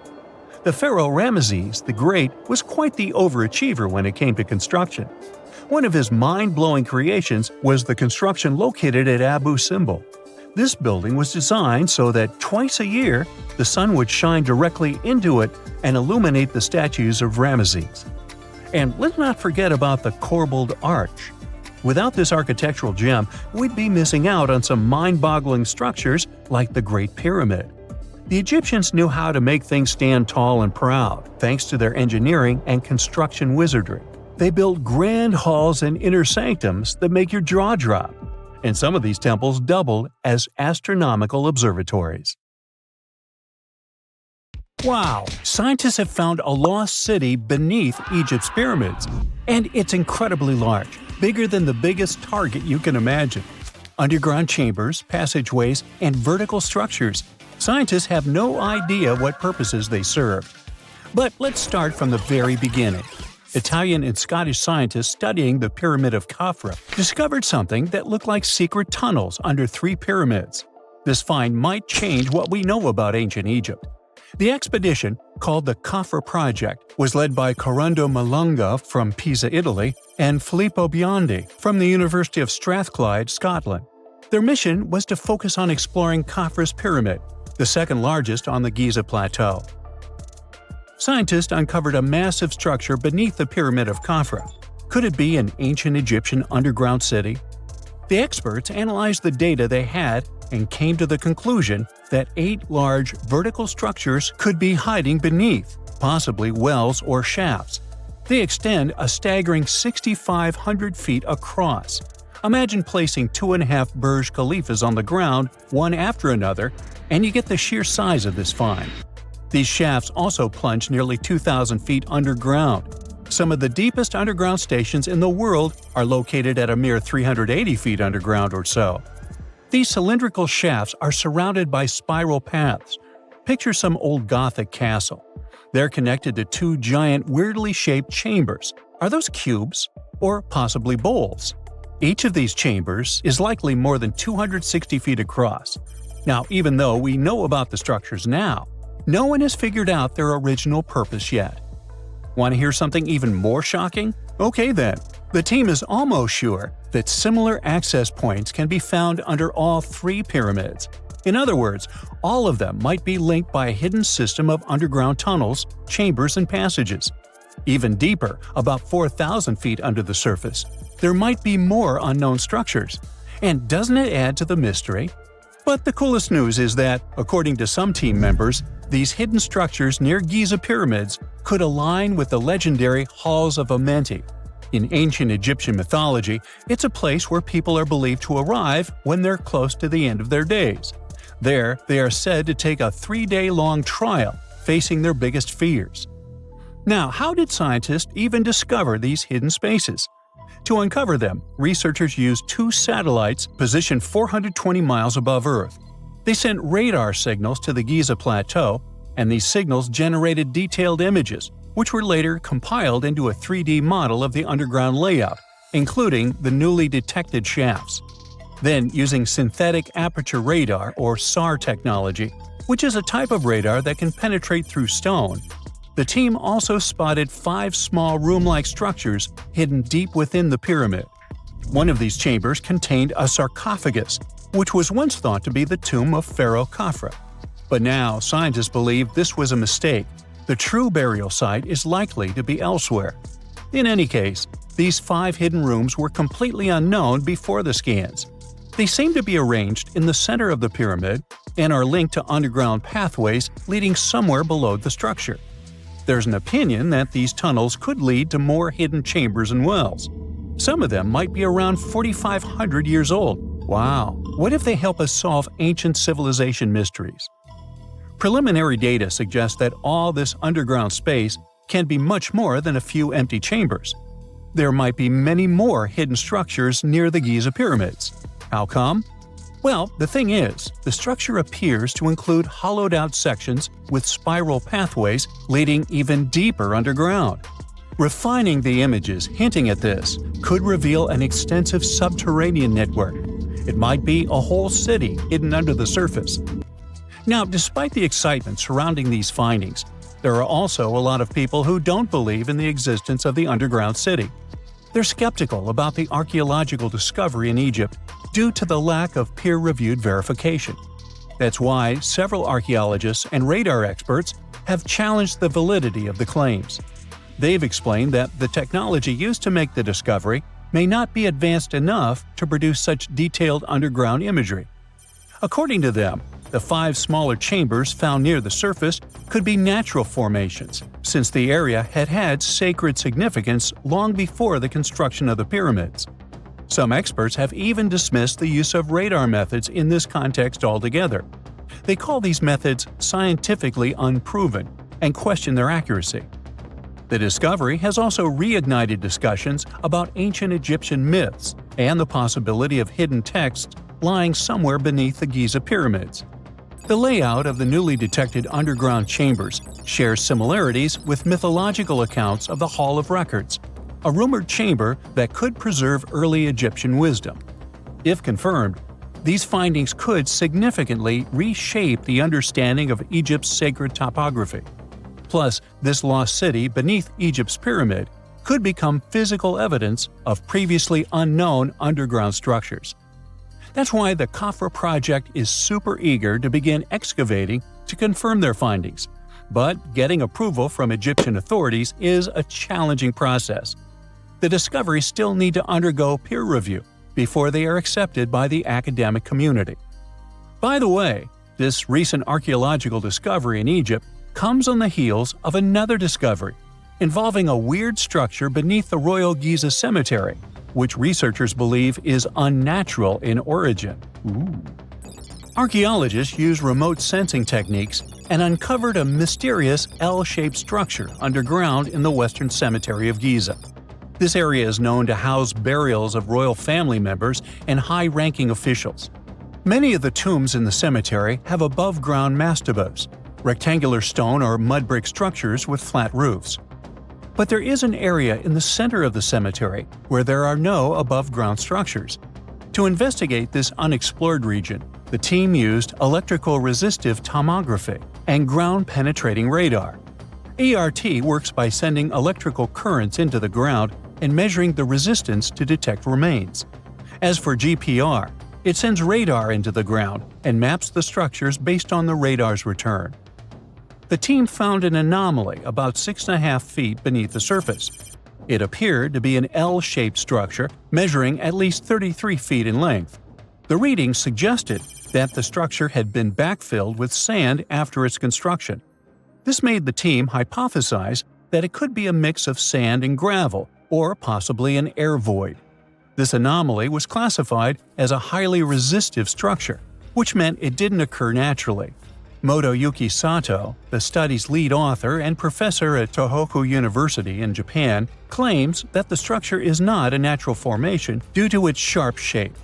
The Pharaoh Ramesses the Great was quite the overachiever when it came to construction. One of his mind-blowing creations was the construction located at Abu Simbel. This building was designed so that twice a year, the sun would shine directly into it and illuminate the statues of Ramesses. And let's not forget about the corbelled arch. Without this architectural gem, we'd be missing out on some mind-boggling structures like the Great Pyramid. The Egyptians knew how to make things stand tall and proud, thanks to their engineering and construction wizardry. They built grand halls and inner sanctums that make your jaw drop, and some of these temples doubled as astronomical observatories. Wow! Scientists have found a lost city beneath Egypt's pyramids, and it's incredibly large, bigger than the biggest target you can imagine. Underground chambers, passageways, and vertical structures. Scientists have no idea what purposes they served. But let's start from the very beginning. Italian and Scottish scientists studying the Pyramid of Khafra discovered something that looked like secret tunnels under 3 pyramids. This find might change what we know about ancient Egypt. The expedition, called the Khafra Project, was led by Corrado Malunga from Pisa, Italy, and Filippo Biondi from the University of Strathclyde, Scotland. Their mission was to focus on exploring Khafra's pyramid, the second largest on the Giza Plateau. Scientists uncovered a massive structure beneath the Pyramid of Khafra. Could it be an ancient Egyptian underground city? The experts analyzed the data they had and came to the conclusion that 8 large vertical structures could be hiding beneath, possibly wells or shafts. They extend a staggering 6,500 feet across. Imagine placing 2.5 Burj Khalifas on the ground, one after another, and you get the sheer size of this find. These shafts also plunge nearly 2,000 feet underground. Some of the deepest underground stations in the world are located at a mere 380 feet underground or so. These cylindrical shafts are surrounded by spiral paths. Picture some old Gothic castle. They're connected to 2 giant, weirdly shaped chambers. Are those cubes? Or possibly bowls? Each of these chambers is likely more than 260 feet across. Now, even though we know about the structures now, no one has figured out their original purpose yet. Want to hear something even more shocking? Okay then. The team is almost sure that similar access points can be found under all 3 pyramids. In other words, all of them might be linked by a hidden system of underground tunnels, chambers, and passages. Even deeper, about 4,000 feet under the surface, there might be more unknown structures. And doesn't it add to the mystery? But the coolest news is that, according to some team members, these hidden structures near Giza pyramids could align with the legendary Halls of Amenti. In ancient Egyptian mythology, it's a place where people are believed to arrive when they're close to the end of their days. There, they are said to take a 3-day-long trial, facing their biggest fears. Now, how did scientists even discover these hidden spaces? To uncover them, researchers used 2 satellites positioned 420 miles above Earth. They sent radar signals to the Giza Plateau, and these signals generated detailed images, which were later compiled into a 3D model of the underground layout, including the newly detected shafts. Then, using synthetic aperture radar or SAR technology, which is a type of radar that can penetrate through stone, the team also spotted 5 small room-like structures hidden deep within the pyramid. One of these chambers contained a sarcophagus, which was once thought to be the tomb of Pharaoh Khafra. But now, scientists believe this was a mistake. The true burial site is likely to be elsewhere. In any case, these 5 hidden rooms were completely unknown before the scans. They seem to be arranged in the center of the pyramid and are linked to underground pathways leading somewhere below the structure. There's an opinion that these tunnels could lead to more hidden chambers and wells. Some of them might be around 4,500 years old. Wow! What if they help us solve ancient civilization mysteries? Preliminary data suggests that all this underground space can be much more than a few empty chambers. There might be many more hidden structures near the Giza pyramids. How come? Well, the thing is, the structure appears to include hollowed-out sections with spiral pathways leading even deeper underground. Refining the images hinting at this could reveal an extensive subterranean network. It might be a whole city hidden under the surface. Now, despite the excitement surrounding these findings, there are also a lot of people who don't believe in the existence of the underground city. They're skeptical about the archaeological discovery in Egypt due to the lack of peer-reviewed verification. That's why several archaeologists and radar experts have challenged the validity of the claims. They've explained that the technology used to make the discovery may not be advanced enough to produce such detailed underground imagery. According to them, The 5 smaller chambers found near the surface could be natural formations, since the area had had sacred significance long before the construction of the pyramids. Some experts have even dismissed the use of radar methods in this context altogether. They call these methods scientifically unproven and question their accuracy. The discovery has also reignited discussions about ancient Egyptian myths and the possibility of hidden texts lying somewhere beneath the Giza pyramids. The layout of the newly detected underground chambers shares similarities with mythological accounts of the Hall of Records, a rumored chamber that could preserve early Egyptian wisdom. If confirmed, these findings could significantly reshape the understanding of Egypt's sacred topography. Plus, this lost city beneath Egypt's pyramid could become physical evidence of previously unknown underground structures. That's why the Khafra project is super eager to begin excavating to confirm their findings. But getting approval from Egyptian authorities is a challenging process. The discoveries still need to undergo peer review before they are accepted by the academic community. By the way, this recent archaeological discovery in Egypt comes on the heels of another discovery involving a weird structure beneath the Royal Giza Cemetery, which researchers believe is unnatural in origin. Archaeologists use remote sensing techniques and uncovered a mysterious L-shaped structure underground in the Western Cemetery of Giza. This area is known to house burials of royal family members and high-ranking officials. Many of the tombs in the cemetery have above-ground mastabas, rectangular stone or mud brick structures with flat roofs. But there is an area in the center of the cemetery where there are no above-ground structures. To investigate this unexplored region, the team used electrical resistive tomography and ground-penetrating radar. ERT works by sending electrical currents into the ground and measuring the resistance to detect remains. As for GPR, it sends radar into the ground and maps the structures based on the radar's return. The team found an anomaly about 6.5 feet beneath the surface. It appeared to be an L-shaped structure measuring at least 33 feet in length. The readings suggested that the structure had been backfilled with sand after its construction. This made the team hypothesize that it could be a mix of sand and gravel, or possibly an air void. This anomaly was classified as a highly resistive structure, which meant it didn't occur naturally. Motoyuki Sato, the study's lead author and professor at Tohoku University in Japan, claims that the structure is not a natural formation due to its sharp shape.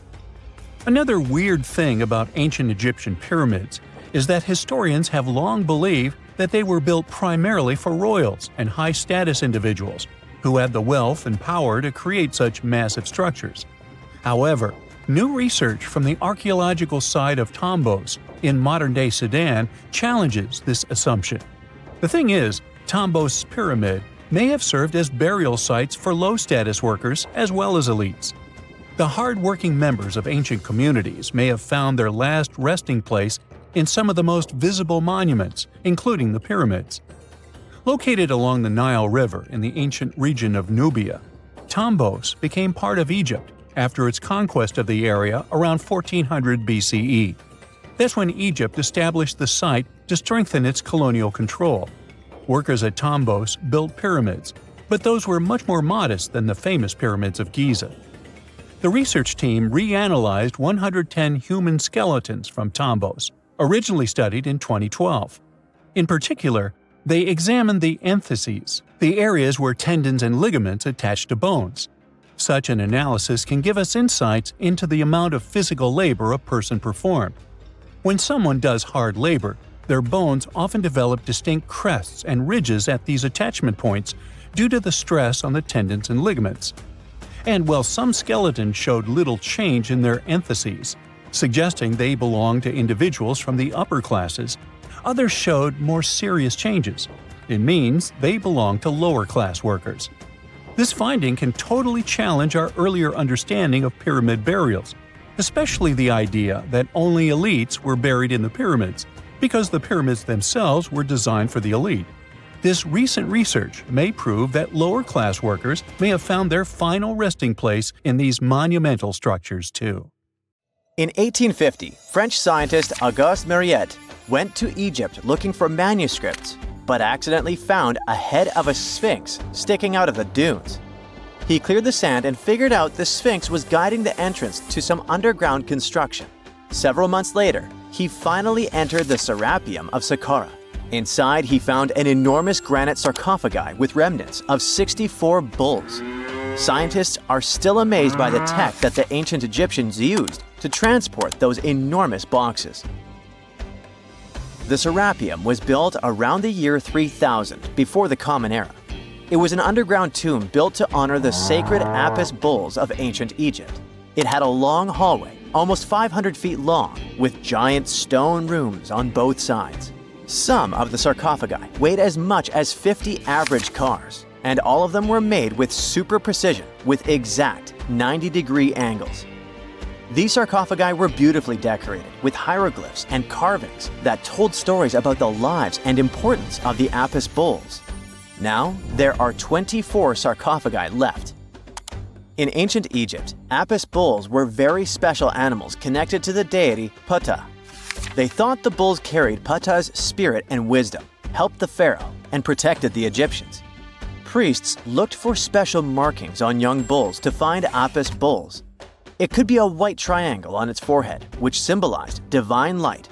Another weird thing about ancient Egyptian pyramids is that historians have long believed that they were built primarily for royals and high-status individuals who had the wealth and power to create such massive structures. However, new research from the archaeological site of Tombos in modern-day Sudan challenges this assumption. The thing is, Tombos' pyramid may have served as burial sites for low-status workers as well as elites. The hard-working members of ancient communities may have found their last resting place in some of the most visible monuments, including the pyramids. Located along the Nile River in the ancient region of Nubia, Tombos became part of Egypt after its conquest of the area around 1400 BCE. That's when Egypt established the site to strengthen its colonial control. Workers at Tombos built pyramids, but those were much more modest than the famous pyramids of Giza. The research team reanalyzed 110 human skeletons from Tombos, originally studied in 2012. In particular, they examined the entheses, the areas where tendons and ligaments attach to bones. Such an analysis can give us insights into the amount of physical labor a person performed. When someone does hard labor, their bones often develop distinct crests and ridges at these attachment points due to the stress on the tendons and ligaments. And while some skeletons showed little change in their entheses, suggesting they belonged to individuals from the upper classes, others showed more serious changes. It means they belong to lower-class workers. This finding can totally challenge our earlier understanding of pyramid burials, especially the idea that only elites were buried in the pyramids, because the pyramids themselves were designed for the elite. This recent research may prove that lower-class workers may have found their final resting place in these monumental structures too. In 1850, French scientist Auguste Mariette went to Egypt looking for manuscripts, but accidentally found a head of a sphinx sticking out of the dunes. He cleared the sand and figured out the sphinx was guiding the entrance to some underground construction. Several months later, he finally entered the Serapeum of Saqqara. Inside, he found an enormous granite sarcophagi with remnants of 64 bulls. Scientists are still amazed by the tech that the ancient Egyptians used to transport those enormous boxes. The Serapeum was built around the year 3000 before the Common Era. It was an underground tomb built to honor the sacred Apis bulls of ancient Egypt. It had a long hallway, almost 500 feet long, with giant stone rooms on both sides. Some of the sarcophagi weighed as much as 50 average cars, and all of them were made with super precision with exact 90-degree angles. These sarcophagi were beautifully decorated with hieroglyphs and carvings that told stories about the lives and importance of the Apis bulls. Now, there are 24 sarcophagi left. In ancient Egypt, Apis bulls were very special animals connected to the deity Ptah. They thought the bulls carried Ptah's spirit and wisdom, helped the pharaoh, and protected the Egyptians. Priests looked for special markings on young bulls to find Apis bulls. It could be a white triangle on its forehead, which symbolized divine light,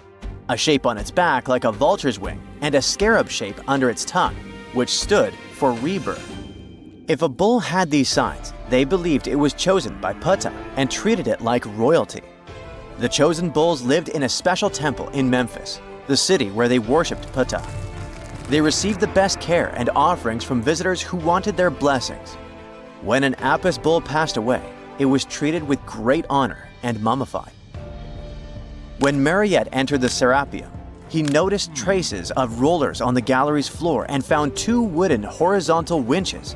a shape on its back like a vulture's wing, and a scarab shape under its tongue, which stood for rebirth. If a bull had these signs, they believed it was chosen by Ptah and treated it like royalty. The chosen bulls lived in a special temple in Memphis, the city where they worshipped Ptah. They received the best care and offerings from visitors who wanted their blessings. When an Apis bull passed away, it was treated with great honor and mummified. When Mariette entered the Serapeum, he noticed traces of rollers on the gallery's floor and found 2 wooden horizontal winches.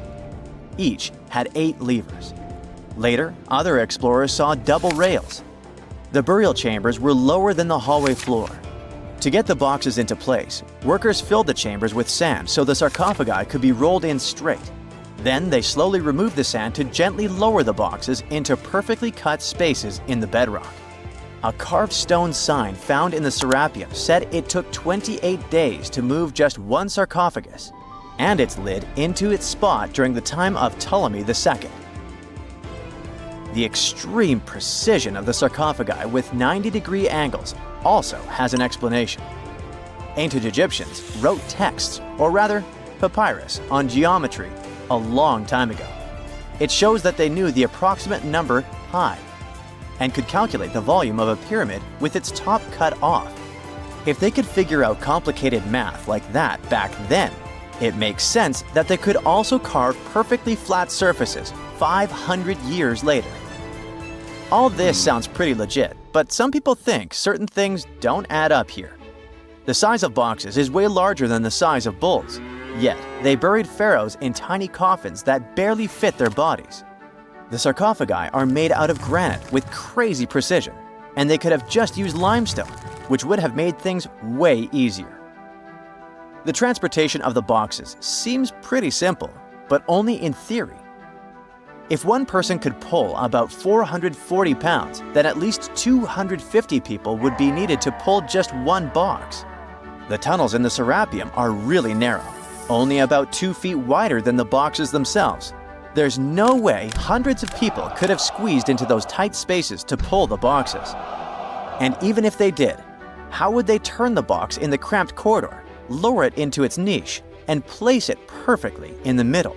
Each had 8 levers. Later, other explorers saw double rails. The burial chambers were lower than the hallway floor. To get the boxes into place, workers filled the chambers with sand so the sarcophagi could be rolled in straight. Then they slowly removed the sand to gently lower the boxes into perfectly cut spaces in the bedrock. A carved stone sign found in the Serapeum said it took 28 days to move just one sarcophagus and its lid into its spot during the time of Ptolemy II. The extreme precision of the sarcophagi with 90-degree angles also has an explanation. Ancient Egyptians wrote texts, or rather, papyrus, on geometry a long time ago. It shows that they knew the approximate number pi and could calculate the volume of a pyramid with its top cut off. If they could figure out complicated math like that back then, it makes sense that they could also carve perfectly flat surfaces 500 years later. All this sounds pretty legit, but some people think certain things don't add up here. The size of boxes is way larger than the size of bulls, yet they buried pharaohs in tiny coffins that barely fit their bodies. The sarcophagi are made out of granite with crazy precision, and they could have just used limestone, which would have made things way easier. The transportation of the boxes seems pretty simple, but only in theory. If one person could pull about 440 pounds, then at least 250 people would be needed to pull just one box. The tunnels in the Serapeum are really narrow, only about 2 feet wider than the boxes themselves. There's no way hundreds of people could have squeezed into those tight spaces to pull the boxes. And even if they did, how would they turn the box in the cramped corridor, lower it into its niche, and place it perfectly in the middle?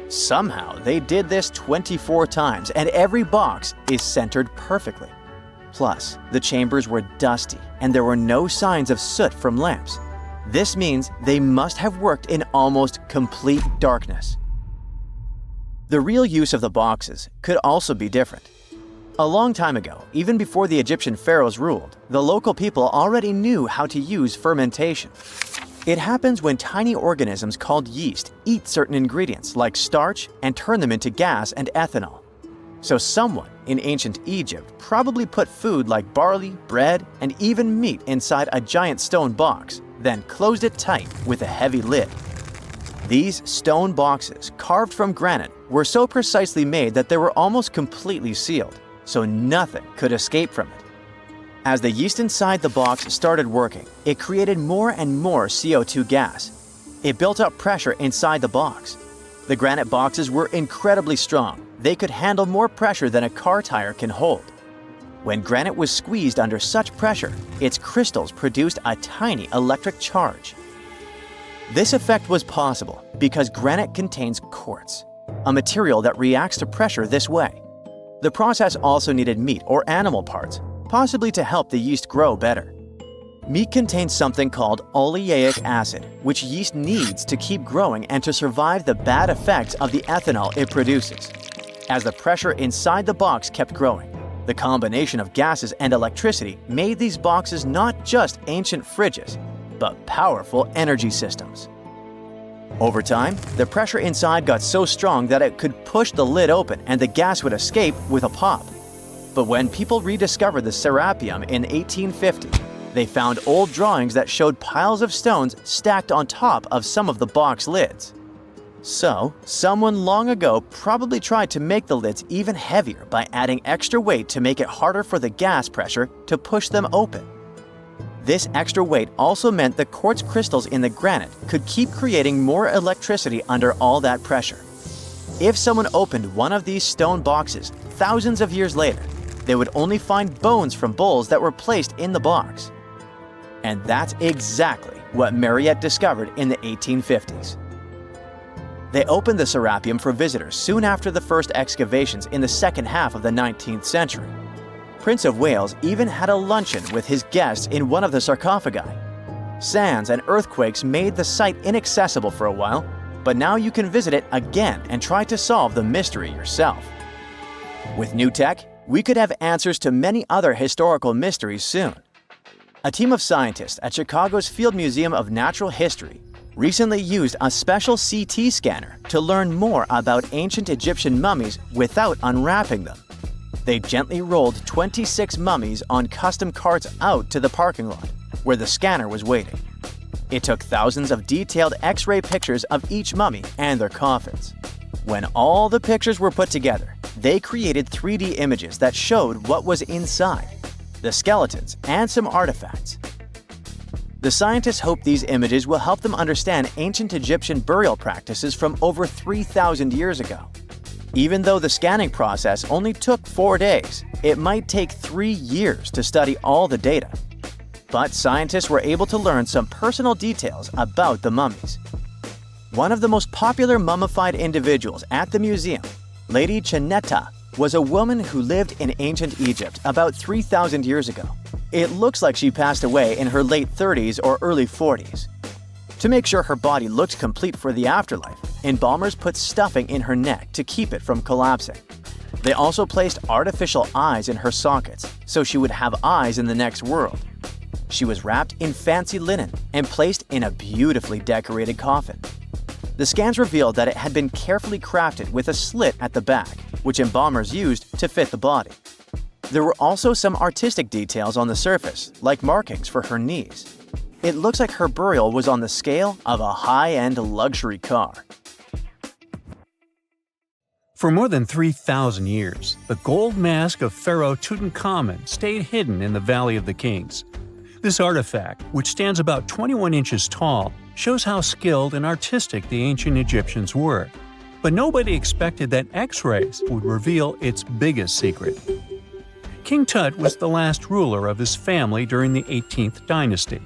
Somehow, they did this 24 times, and every box is centered perfectly. Plus, the chambers were dusty, and there were no signs of soot from lamps. This means they must have worked in almost complete darkness. The real use of the boxes could also be different. A long time ago, even before the Egyptian pharaohs ruled, the local people already knew how to use fermentation. It happens when tiny organisms called yeast eat certain ingredients like starch and turn them into gas and ethanol. So someone in ancient Egypt probably put food like barley, bread, and even meat inside a giant stone box, then closed it tight with a heavy lid. These stone boxes, carved from granite, were so precisely made that they were almost completely sealed. so nothing could escape from it. As the yeast inside the box started working, it created more and more CO2 gas. It built up pressure inside the box. The granite boxes were incredibly strong. They could handle more pressure than a car tire can hold. When granite was squeezed under such pressure, its crystals produced a tiny electric charge. This effect was possible because granite contains quartz, a material that reacts to pressure this way. The process also needed meat or animal parts, possibly to help the yeast grow better. Meat contains something called oleic acid, which yeast needs to keep growing and to survive the bad effects of the ethanol it produces. As the pressure inside the box kept growing, the combination of gases and electricity made these boxes not just ancient fridges, but powerful energy systems. Over time, the pressure inside got so strong that it could push the lid open and the gas would escape with a pop. But when people rediscovered the Serapeum in 1850, they found old drawings that showed piles of stones stacked on top of some of the box lids. So, someone long ago probably tried to make the lids even heavier by adding extra weight to make it harder for the gas pressure to push them open. This extra weight also meant the quartz crystals in the granite could keep creating more electricity under all that pressure. If someone opened one of these stone boxes thousands of years later, they would only find bones from bulls that were placed in the box. And that's exactly what Mariette discovered in the 1850s. They opened the Serapeum for visitors soon after the first excavations in the second half of the 19th century. Prince of Wales even had a luncheon with his guests in one of the sarcophagi. Sands and earthquakes made the site inaccessible for a while, but now you can visit it again and try to solve the mystery yourself. With new tech, we could have answers to many other historical mysteries soon. A team of scientists at Chicago's Field Museum of Natural History recently used a special CT scanner to learn more about ancient Egyptian mummies without unwrapping them. They gently rolled 26 mummies on custom carts out to the parking lot, where the scanner was waiting. It took thousands of detailed X-ray pictures of each mummy and their coffins. When all the pictures were put together, they created 3D images that showed what was inside, the skeletons, and some artifacts. The scientists hope these images will help them understand ancient Egyptian burial practices from over 3,000 years ago. Even though the scanning process only took 4 days, it might take 3 years to study all the data. But scientists were able to learn some personal details about the mummies. One of the most popular mummified individuals at the museum, Lady Cheneta, was a woman who lived in ancient Egypt about 3,000 years ago. It looks like she passed away in her late 30s or early 40s. To make sure her body looked complete for the afterlife, embalmers put stuffing in her neck to keep it from collapsing. They also placed artificial eyes in her sockets, so she would have eyes in the next world. She was wrapped in fancy linen and placed in a beautifully decorated coffin. The scans revealed that it had been carefully crafted with a slit at the back, which embalmers used to fit the body. There were also some artistic details on the surface, like markings for her knees. It looks like her burial was on the scale of a high-end luxury car. For more than 3,000 years, the gold mask of Pharaoh Tutankhamun stayed hidden in the Valley of the Kings. This artifact, which stands about 21 inches tall, shows how skilled and artistic the ancient Egyptians were. But nobody expected that X-rays would reveal its biggest secret. King Tut was the last ruler of his family during the 18th dynasty.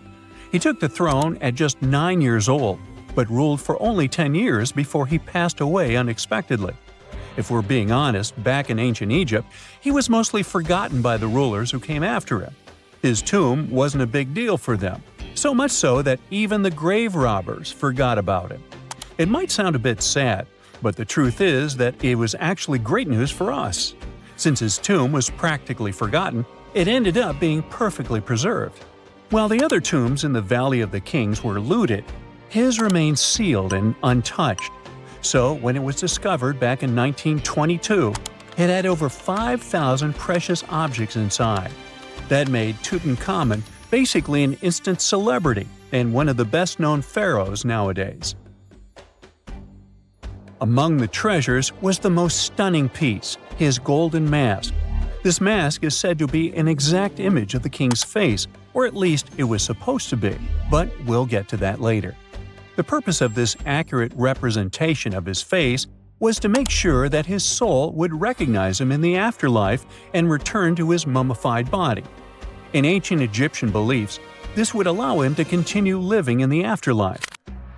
He took the throne at just 9 years old, but ruled for only 10 years before he passed away unexpectedly. If we're being honest, back in ancient Egypt, he was mostly forgotten by the rulers who came after him. His tomb wasn't a big deal for them, so much so that even the grave robbers forgot about him. It might sound a bit sad, but the truth is that it was actually great news for us. Since his tomb was practically forgotten, it ended up being perfectly preserved. While the other tombs in the Valley of the Kings were looted, his remained sealed and untouched. So when it was discovered back in 1922, it had over 5,000 precious objects inside. That made Tutankhamun basically an instant celebrity and one of the best-known pharaohs nowadays. Among the treasures was the most stunning piece, his golden mask. This mask is said to be an exact image of the king's face, or at least it was supposed to be, but we'll get to that later. The purpose of this accurate representation of his face was to make sure that his soul would recognize him in the afterlife and return to his mummified body. In ancient Egyptian beliefs, this would allow him to continue living in the afterlife.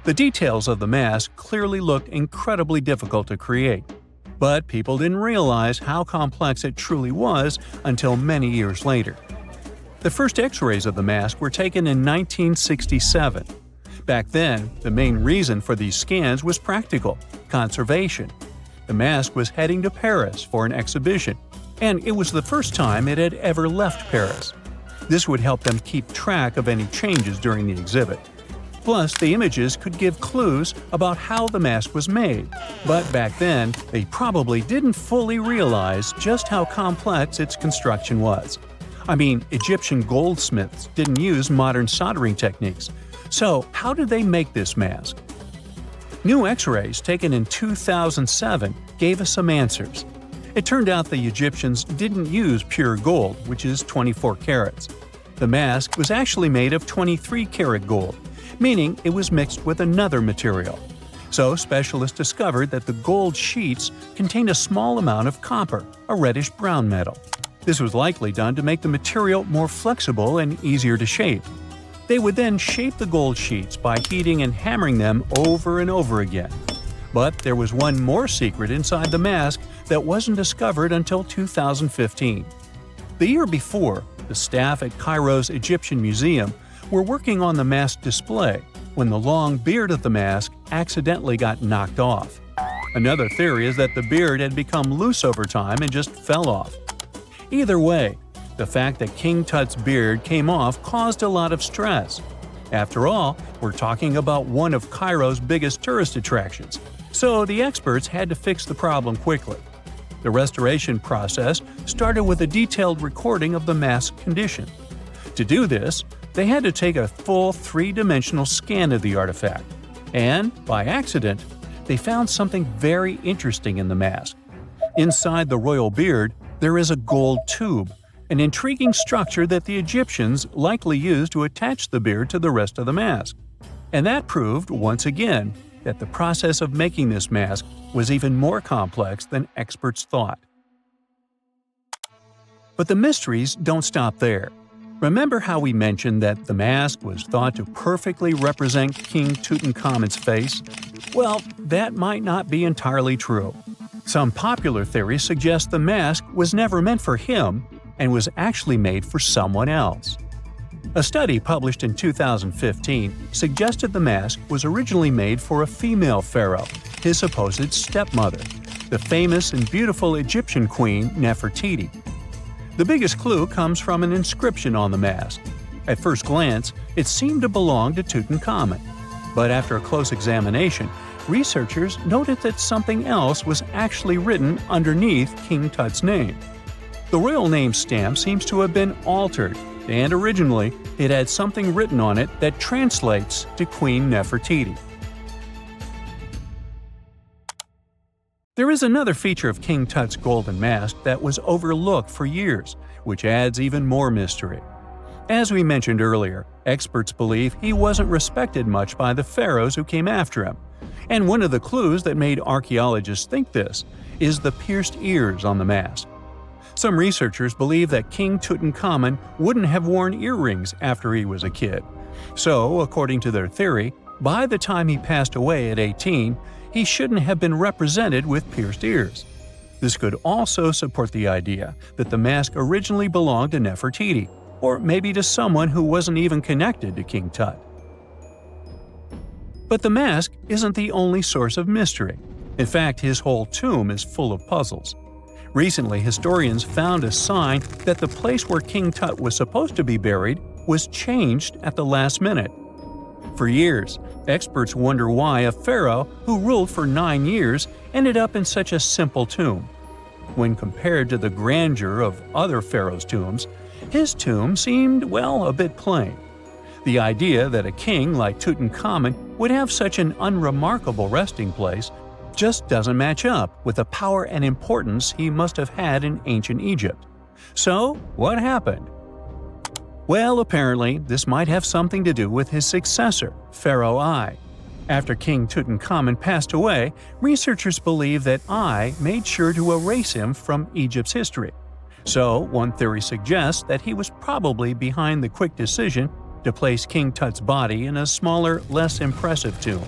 The details of the mask clearly looked incredibly difficult to create, but people didn't realize how complex it truly was until many years later. The first X-rays of the mask were taken in 1967. Back then, the main reason for these scans was practical – conservation. The mask was heading to Paris for an exhibition, and it was the first time it had ever left Paris. This would help them keep track of any changes during the exhibit. Plus, the images could give clues about how the mask was made, but back then, they probably didn't fully realize just how complex its construction was. I mean, Egyptian goldsmiths didn't use modern soldering techniques. So, how did they make this mask? New X-rays taken in 2007 gave us some answers. It turned out the Egyptians didn't use pure gold, which is 24 carats. The mask was actually made of 23-karat gold, meaning it was mixed with another material. So specialists discovered that the gold sheets contained a small amount of copper, a reddish-brown metal. This was likely done to make the material more flexible and easier to shape. They would then shape the gold sheets by heating and hammering them over and over again. But there was one more secret inside the mask that wasn't discovered until 2015. The year before, the staff at Cairo's Egyptian Museum were working on the mask display when the long beard of the mask accidentally got knocked off. Another theory is that the beard had become loose over time and just fell off. Either way, the fact that King Tut's beard came off caused a lot of stress. After all, we're talking about one of Cairo's biggest tourist attractions, so the experts had to fix the problem quickly. The restoration process started with a detailed recording of the mask's condition. To do this, they had to take a full three-dimensional scan of the artifact. And, by accident, they found something very interesting in the mask. Inside the royal beard, there is a gold tube, an intriguing structure that the Egyptians likely used to attach the beard to the rest of the mask. And that proved, once again, that the process of making this mask was even more complex than experts thought. But the mysteries don't stop there. Remember how we mentioned that the mask was thought to perfectly represent King Tutankhamun's face? Well, that might not be entirely true. Some popular theories suggest the mask was never meant for him and was actually made for someone else. A study published in 2015 suggested the mask was originally made for a female pharaoh, his supposed stepmother, the famous and beautiful Egyptian queen Nefertiti. The biggest clue comes from an inscription on the mask. At first glance, it seemed to belong to Tutankhamun. But after a close examination, researchers noted that something else was actually written underneath King Tut's name. The royal name stamp seems to have been altered, and originally it had something written on it that translates to Queen Nefertiti. There is another feature of King Tut's golden mask that was overlooked for years, which adds even more mystery. As we mentioned earlier, experts believe he wasn't respected much by the pharaohs who came after him. And one of the clues that made archaeologists think this is the pierced ears on the mask. Some researchers believe that King Tutankhamun wouldn't have worn earrings after he was a kid. So, according to their theory, by the time he passed away at 18, he shouldn't have been represented with pierced ears. This could also support the idea that the mask originally belonged to Nefertiti, or maybe to someone who wasn't even connected to King Tut. But the mask isn't the only source of mystery. In fact, his whole tomb is full of puzzles. Recently, historians found a sign that the place where King Tut was supposed to be buried was changed at the last minute. For years, experts wonder why a pharaoh who ruled for 9 years ended up in such a simple tomb. When compared to the grandeur of other pharaohs' tombs, his tomb seemed, well, a bit plain. The idea that a king like Tutankhamun would have such an unremarkable resting place just doesn't match up with the power and importance he must have had in ancient Egypt. So, what happened? Well, apparently, this might have something to do with his successor, Pharaoh I. After King Tutankhamun passed away, researchers believe that I made sure to erase him from Egypt's history. So, one theory suggests that he was probably behind the quick decision to place King Tut's body in a smaller, less impressive tomb.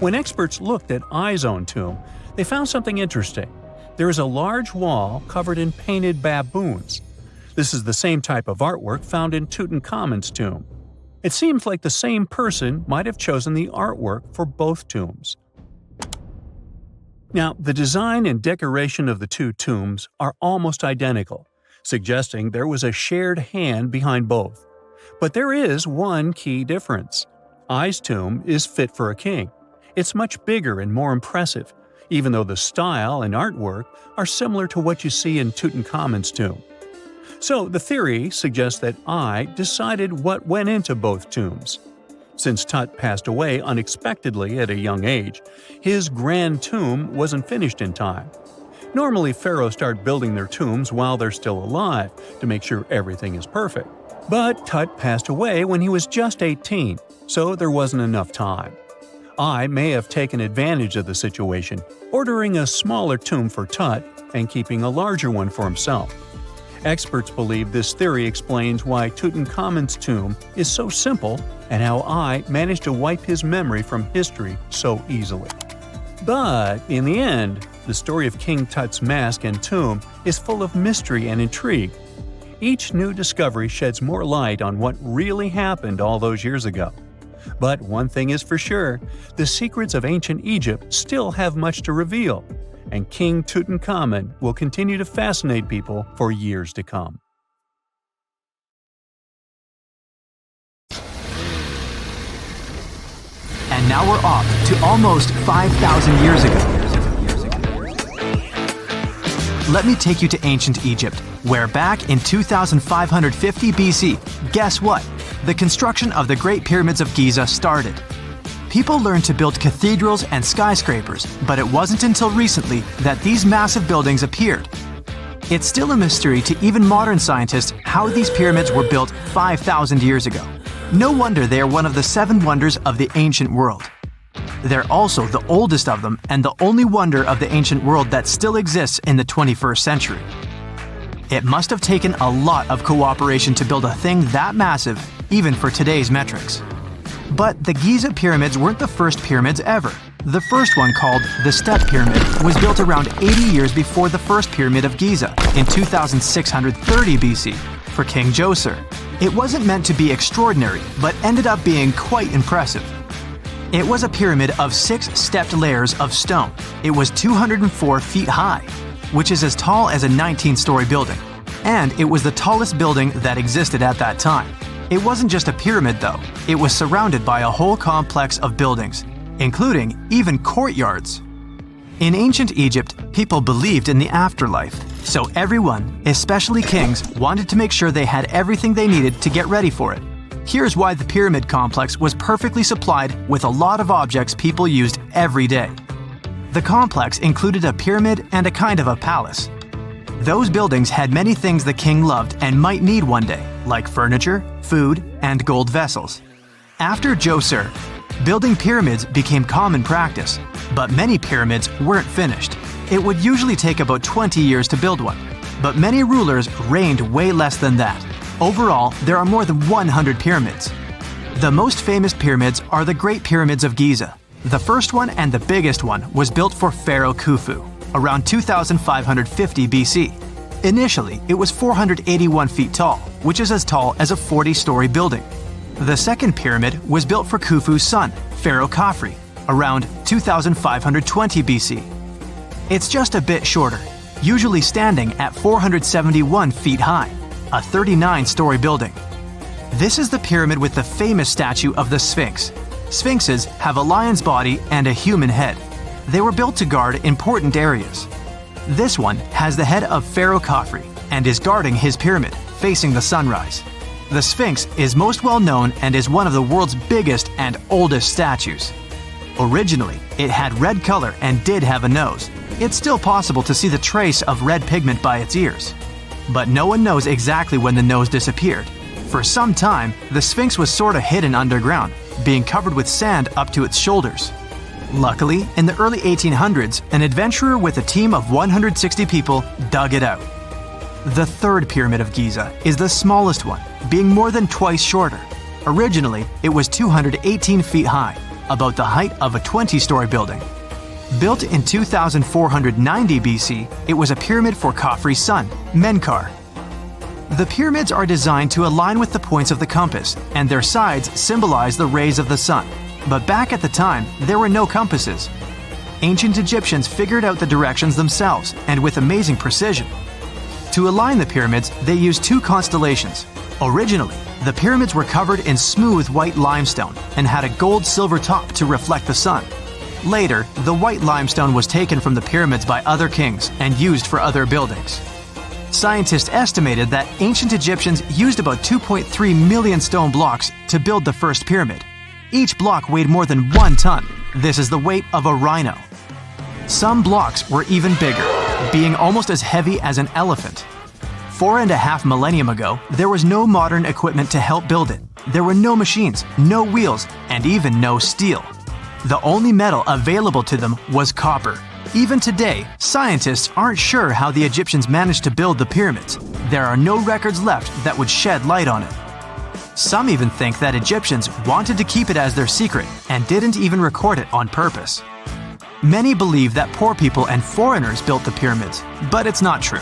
When experts looked at I's own tomb, they found something interesting. There is a large wall covered in painted baboons. This is the same type of artwork found in Tutankhamun's tomb. It seems like the same person might have chosen the artwork for both tombs. Now, the design and decoration of the two tombs are almost identical, suggesting there was a shared hand behind both. But there is one key difference. I's tomb is fit for a king. It's much bigger and more impressive, even though the style and artwork are similar to what you see in Tutankhamun's tomb. So the theory suggests that I decided what went into both tombs. Since Tut passed away unexpectedly at a young age, his grand tomb wasn't finished in time. Normally, pharaohs start building their tombs while they're still alive to make sure everything is perfect. But Tut passed away when he was just 18, so there wasn't enough time. I may have taken advantage of the situation, ordering a smaller tomb for Tut and keeping a larger one for himself. Experts believe this theory explains why Tutankhamun's tomb is so simple and how I managed to wipe his memory from history so easily. But in the end, the story of King Tut's mask and tomb is full of mystery and intrigue. Each new discovery sheds more light on what really happened all those years ago. But one thing is for sure, the secrets of ancient Egypt still have much to reveal, and King Tutankhamun will continue to fascinate people for years to come. And now we're off to almost 5,000 years ago. Let me take you to ancient Egypt, where back in 2550 BC, guess what? The construction of the Great Pyramids of Giza started. People learned to build cathedrals and skyscrapers, but it wasn't until recently that these massive buildings appeared. It's still a mystery to even modern scientists how these pyramids were built 5,000 years ago. No wonder they are one of the 7 wonders of the ancient world. They're also the oldest of them and the only wonder of the ancient world that still exists in the 21st century. It must have taken a lot of cooperation to build a thing that massive, even for today's metrics. But the Giza pyramids weren't the first pyramids ever. The first one, called the Step Pyramid, was built around 80 years before the first pyramid of Giza, in 2630 BC, for King Djoser. It wasn't meant to be extraordinary, but ended up being quite impressive. It was a pyramid of 6 stepped layers of stone. It was 204 feet high, which is as tall as a 19-story building. And it was the tallest building that existed at that time. It wasn't just a pyramid though, it was surrounded by a whole complex of buildings, including even courtyards. In ancient Egypt, people believed in the afterlife, so everyone, especially kings, wanted to make sure they had everything they needed to get ready for it. Here's why the pyramid complex was perfectly supplied with a lot of objects people used every day. The complex included a pyramid and a kind of a palace. Those buildings had many things the king loved and might need one day, like furniture, food, and gold vessels. After Djoser, building pyramids became common practice, but many pyramids weren't finished. It would usually take about 20 years to build one, but many rulers reigned way less than that. Overall, there are more than 100 pyramids. The most famous pyramids are the Great Pyramids of Giza. The first one and the biggest one was built for Pharaoh Khufu, around 2550 BC. Initially, it was 481 feet tall, which is as tall as a 40-story building. The second pyramid was built for Khufu's son, Pharaoh Khafre, around 2520 BC. It's just a bit shorter, usually standing at 471 feet high, a 39-story building. This is the pyramid with the famous statue of the Sphinx. Sphinxes have a lion's body and a human head. They were built to guard important areas. This one has the head of Pharaoh Khafre and is guarding his pyramid, facing the sunrise. The Sphinx is most well known and is one of the world's biggest and oldest statues. Originally, it had red color and did have a nose. It's still possible to see the trace of red pigment by its ears. but no one knows exactly when the nose disappeared. For some time, the Sphinx was sort of hidden underground, being covered with sand up to its shoulders. Luckily, in the early 1800s, an adventurer with a team of 160 people dug it out. The third pyramid of Giza is the smallest one, being more than twice shorter. Originally, it was 218 feet high, about the height of a 20-story building. Built in 2490 BC, it was a pyramid for Khafre's son, Menkaure. The pyramids are designed to align with the points of the compass, and their sides symbolize the rays of the sun. But back at the time, there were no compasses. Ancient Egyptians figured out the directions themselves, and with amazing precision. To align the pyramids, they used two constellations. Originally, the pyramids were covered in smooth white limestone and had a gold-silver top to reflect the sun. Later, the white limestone was taken from the pyramids by other kings and used for other buildings. Scientists estimated that ancient Egyptians used about 2.3 million stone blocks to build the first pyramid. Each block weighed more than 1 ton. This is the weight of a rhino. Some blocks were even bigger, being almost as heavy as an elephant. 4.5 millennia ago, there was no modern equipment to help build it. There were no machines, no wheels, and even no steel. The only metal available to them was copper. Even today, scientists aren't sure how the Egyptians managed to build the pyramids. There are no records left that would shed light on it. Some even think that Egyptians wanted to keep it as their secret and didn't even record it on purpose. Many believe that poor people and foreigners built the pyramids, but it's not true.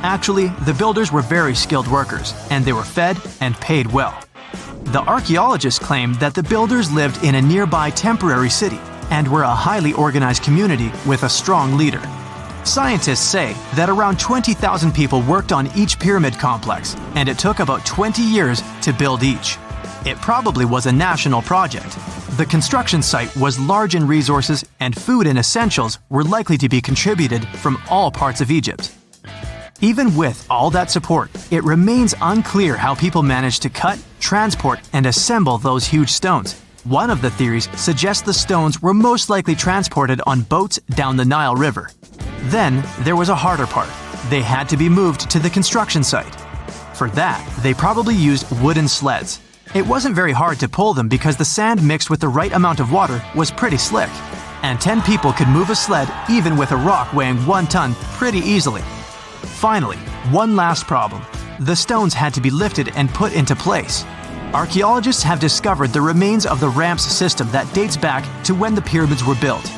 Actually, the builders were very skilled workers, and they were fed and paid well. The archaeologists claim that the builders lived in a nearby temporary city and were a highly organized community with a strong leader. Scientists say that around 20,000 people worked on each pyramid complex, and it took about 20 years to build each. It probably was a national project. The construction site was large in resources, and food and essentials were likely to be contributed from all parts of Egypt. Even with all that support, it remains unclear how people managed to cut, transport, and assemble those huge stones. One of the theories suggests the stones were most likely transported on boats down the Nile River. Then, there was a harder part. They had to be moved to the construction site. For that, they probably used wooden sleds. It wasn't very hard to pull them because the sand mixed with the right amount of water was pretty slick. And 10 people could move a sled even with a rock weighing 1 ton pretty easily. Finally, one last problem. The stones had to be lifted and put into place. Archaeologists have discovered the remains of the ramps system that dates back to when the pyramids were built.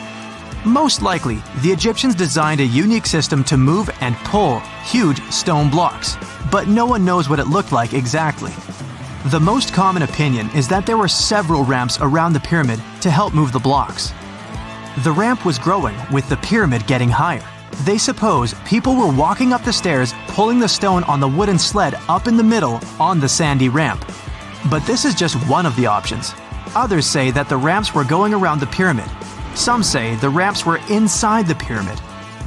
Most likely, the Egyptians designed a unique system to move and pull huge stone blocks, but no one knows what it looked like exactly. The most common opinion is that there were several ramps around the pyramid to help move the blocks. The ramp was growing with the pyramid getting higher. They suppose people were walking up the stairs, pulling the stone on the wooden sled up in the middle on the sandy ramp. But this is just one of the options. Others say that the ramps were going around the pyramid. Some say the ramps were inside the pyramid.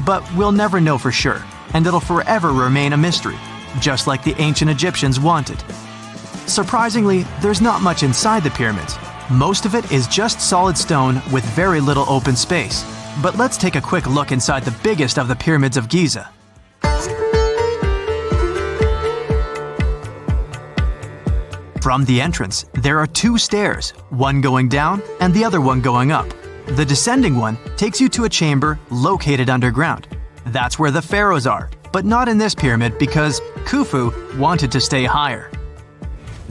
But we'll never know for sure, and it'll forever remain a mystery, just like the ancient Egyptians wanted. Surprisingly, there's not much inside the pyramids. Most of it is just solid stone with very little open space. But let's take a quick look inside the biggest of the pyramids of Giza. From the entrance, there are 2 stairs, one going down and the other one going up. The descending one takes you to a chamber located underground. That's where the pharaohs are, but not in this pyramid because Khufu wanted to stay higher.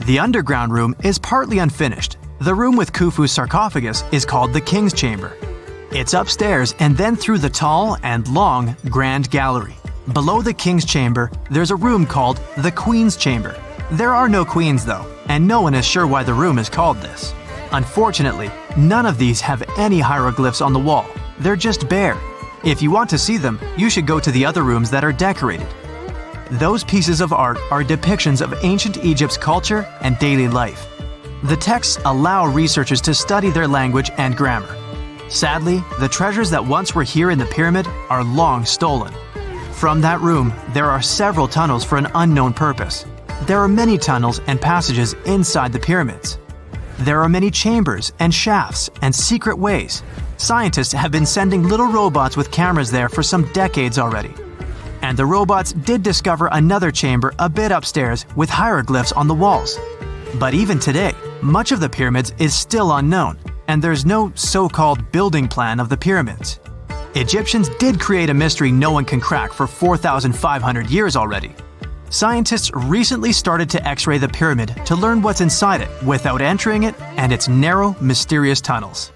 The underground room is partly unfinished. The room with Khufu's sarcophagus is called the King's Chamber. It's upstairs and then through the tall and long Grand Gallery. Below the King's Chamber, there's a room called the Queen's Chamber. There are no queens though, and no one is sure why the room is called this. Unfortunately, none of these have any hieroglyphs on the wall. They're just bare. If you want to see them, you should go to the other rooms that are decorated. Those pieces of art are depictions of ancient Egypt's culture and daily life. The texts allow researchers to study their language and grammar. Sadly, the treasures that once were here in the pyramid are long stolen. From that room, there are several tunnels for an unknown purpose. There are many tunnels and passages inside the pyramids. There are many chambers and shafts and secret ways. Scientists have been sending little robots with cameras there for some decades already. And the robots did discover another chamber a bit upstairs with hieroglyphs on the walls. But even today, much of the pyramids is still unknown, and there's no so-called building plan of the pyramids. Egyptians did create a mystery no one can crack for 4,500 years already. Scientists recently started to X-ray the pyramid to learn what's inside it without entering it and its narrow, mysterious tunnels.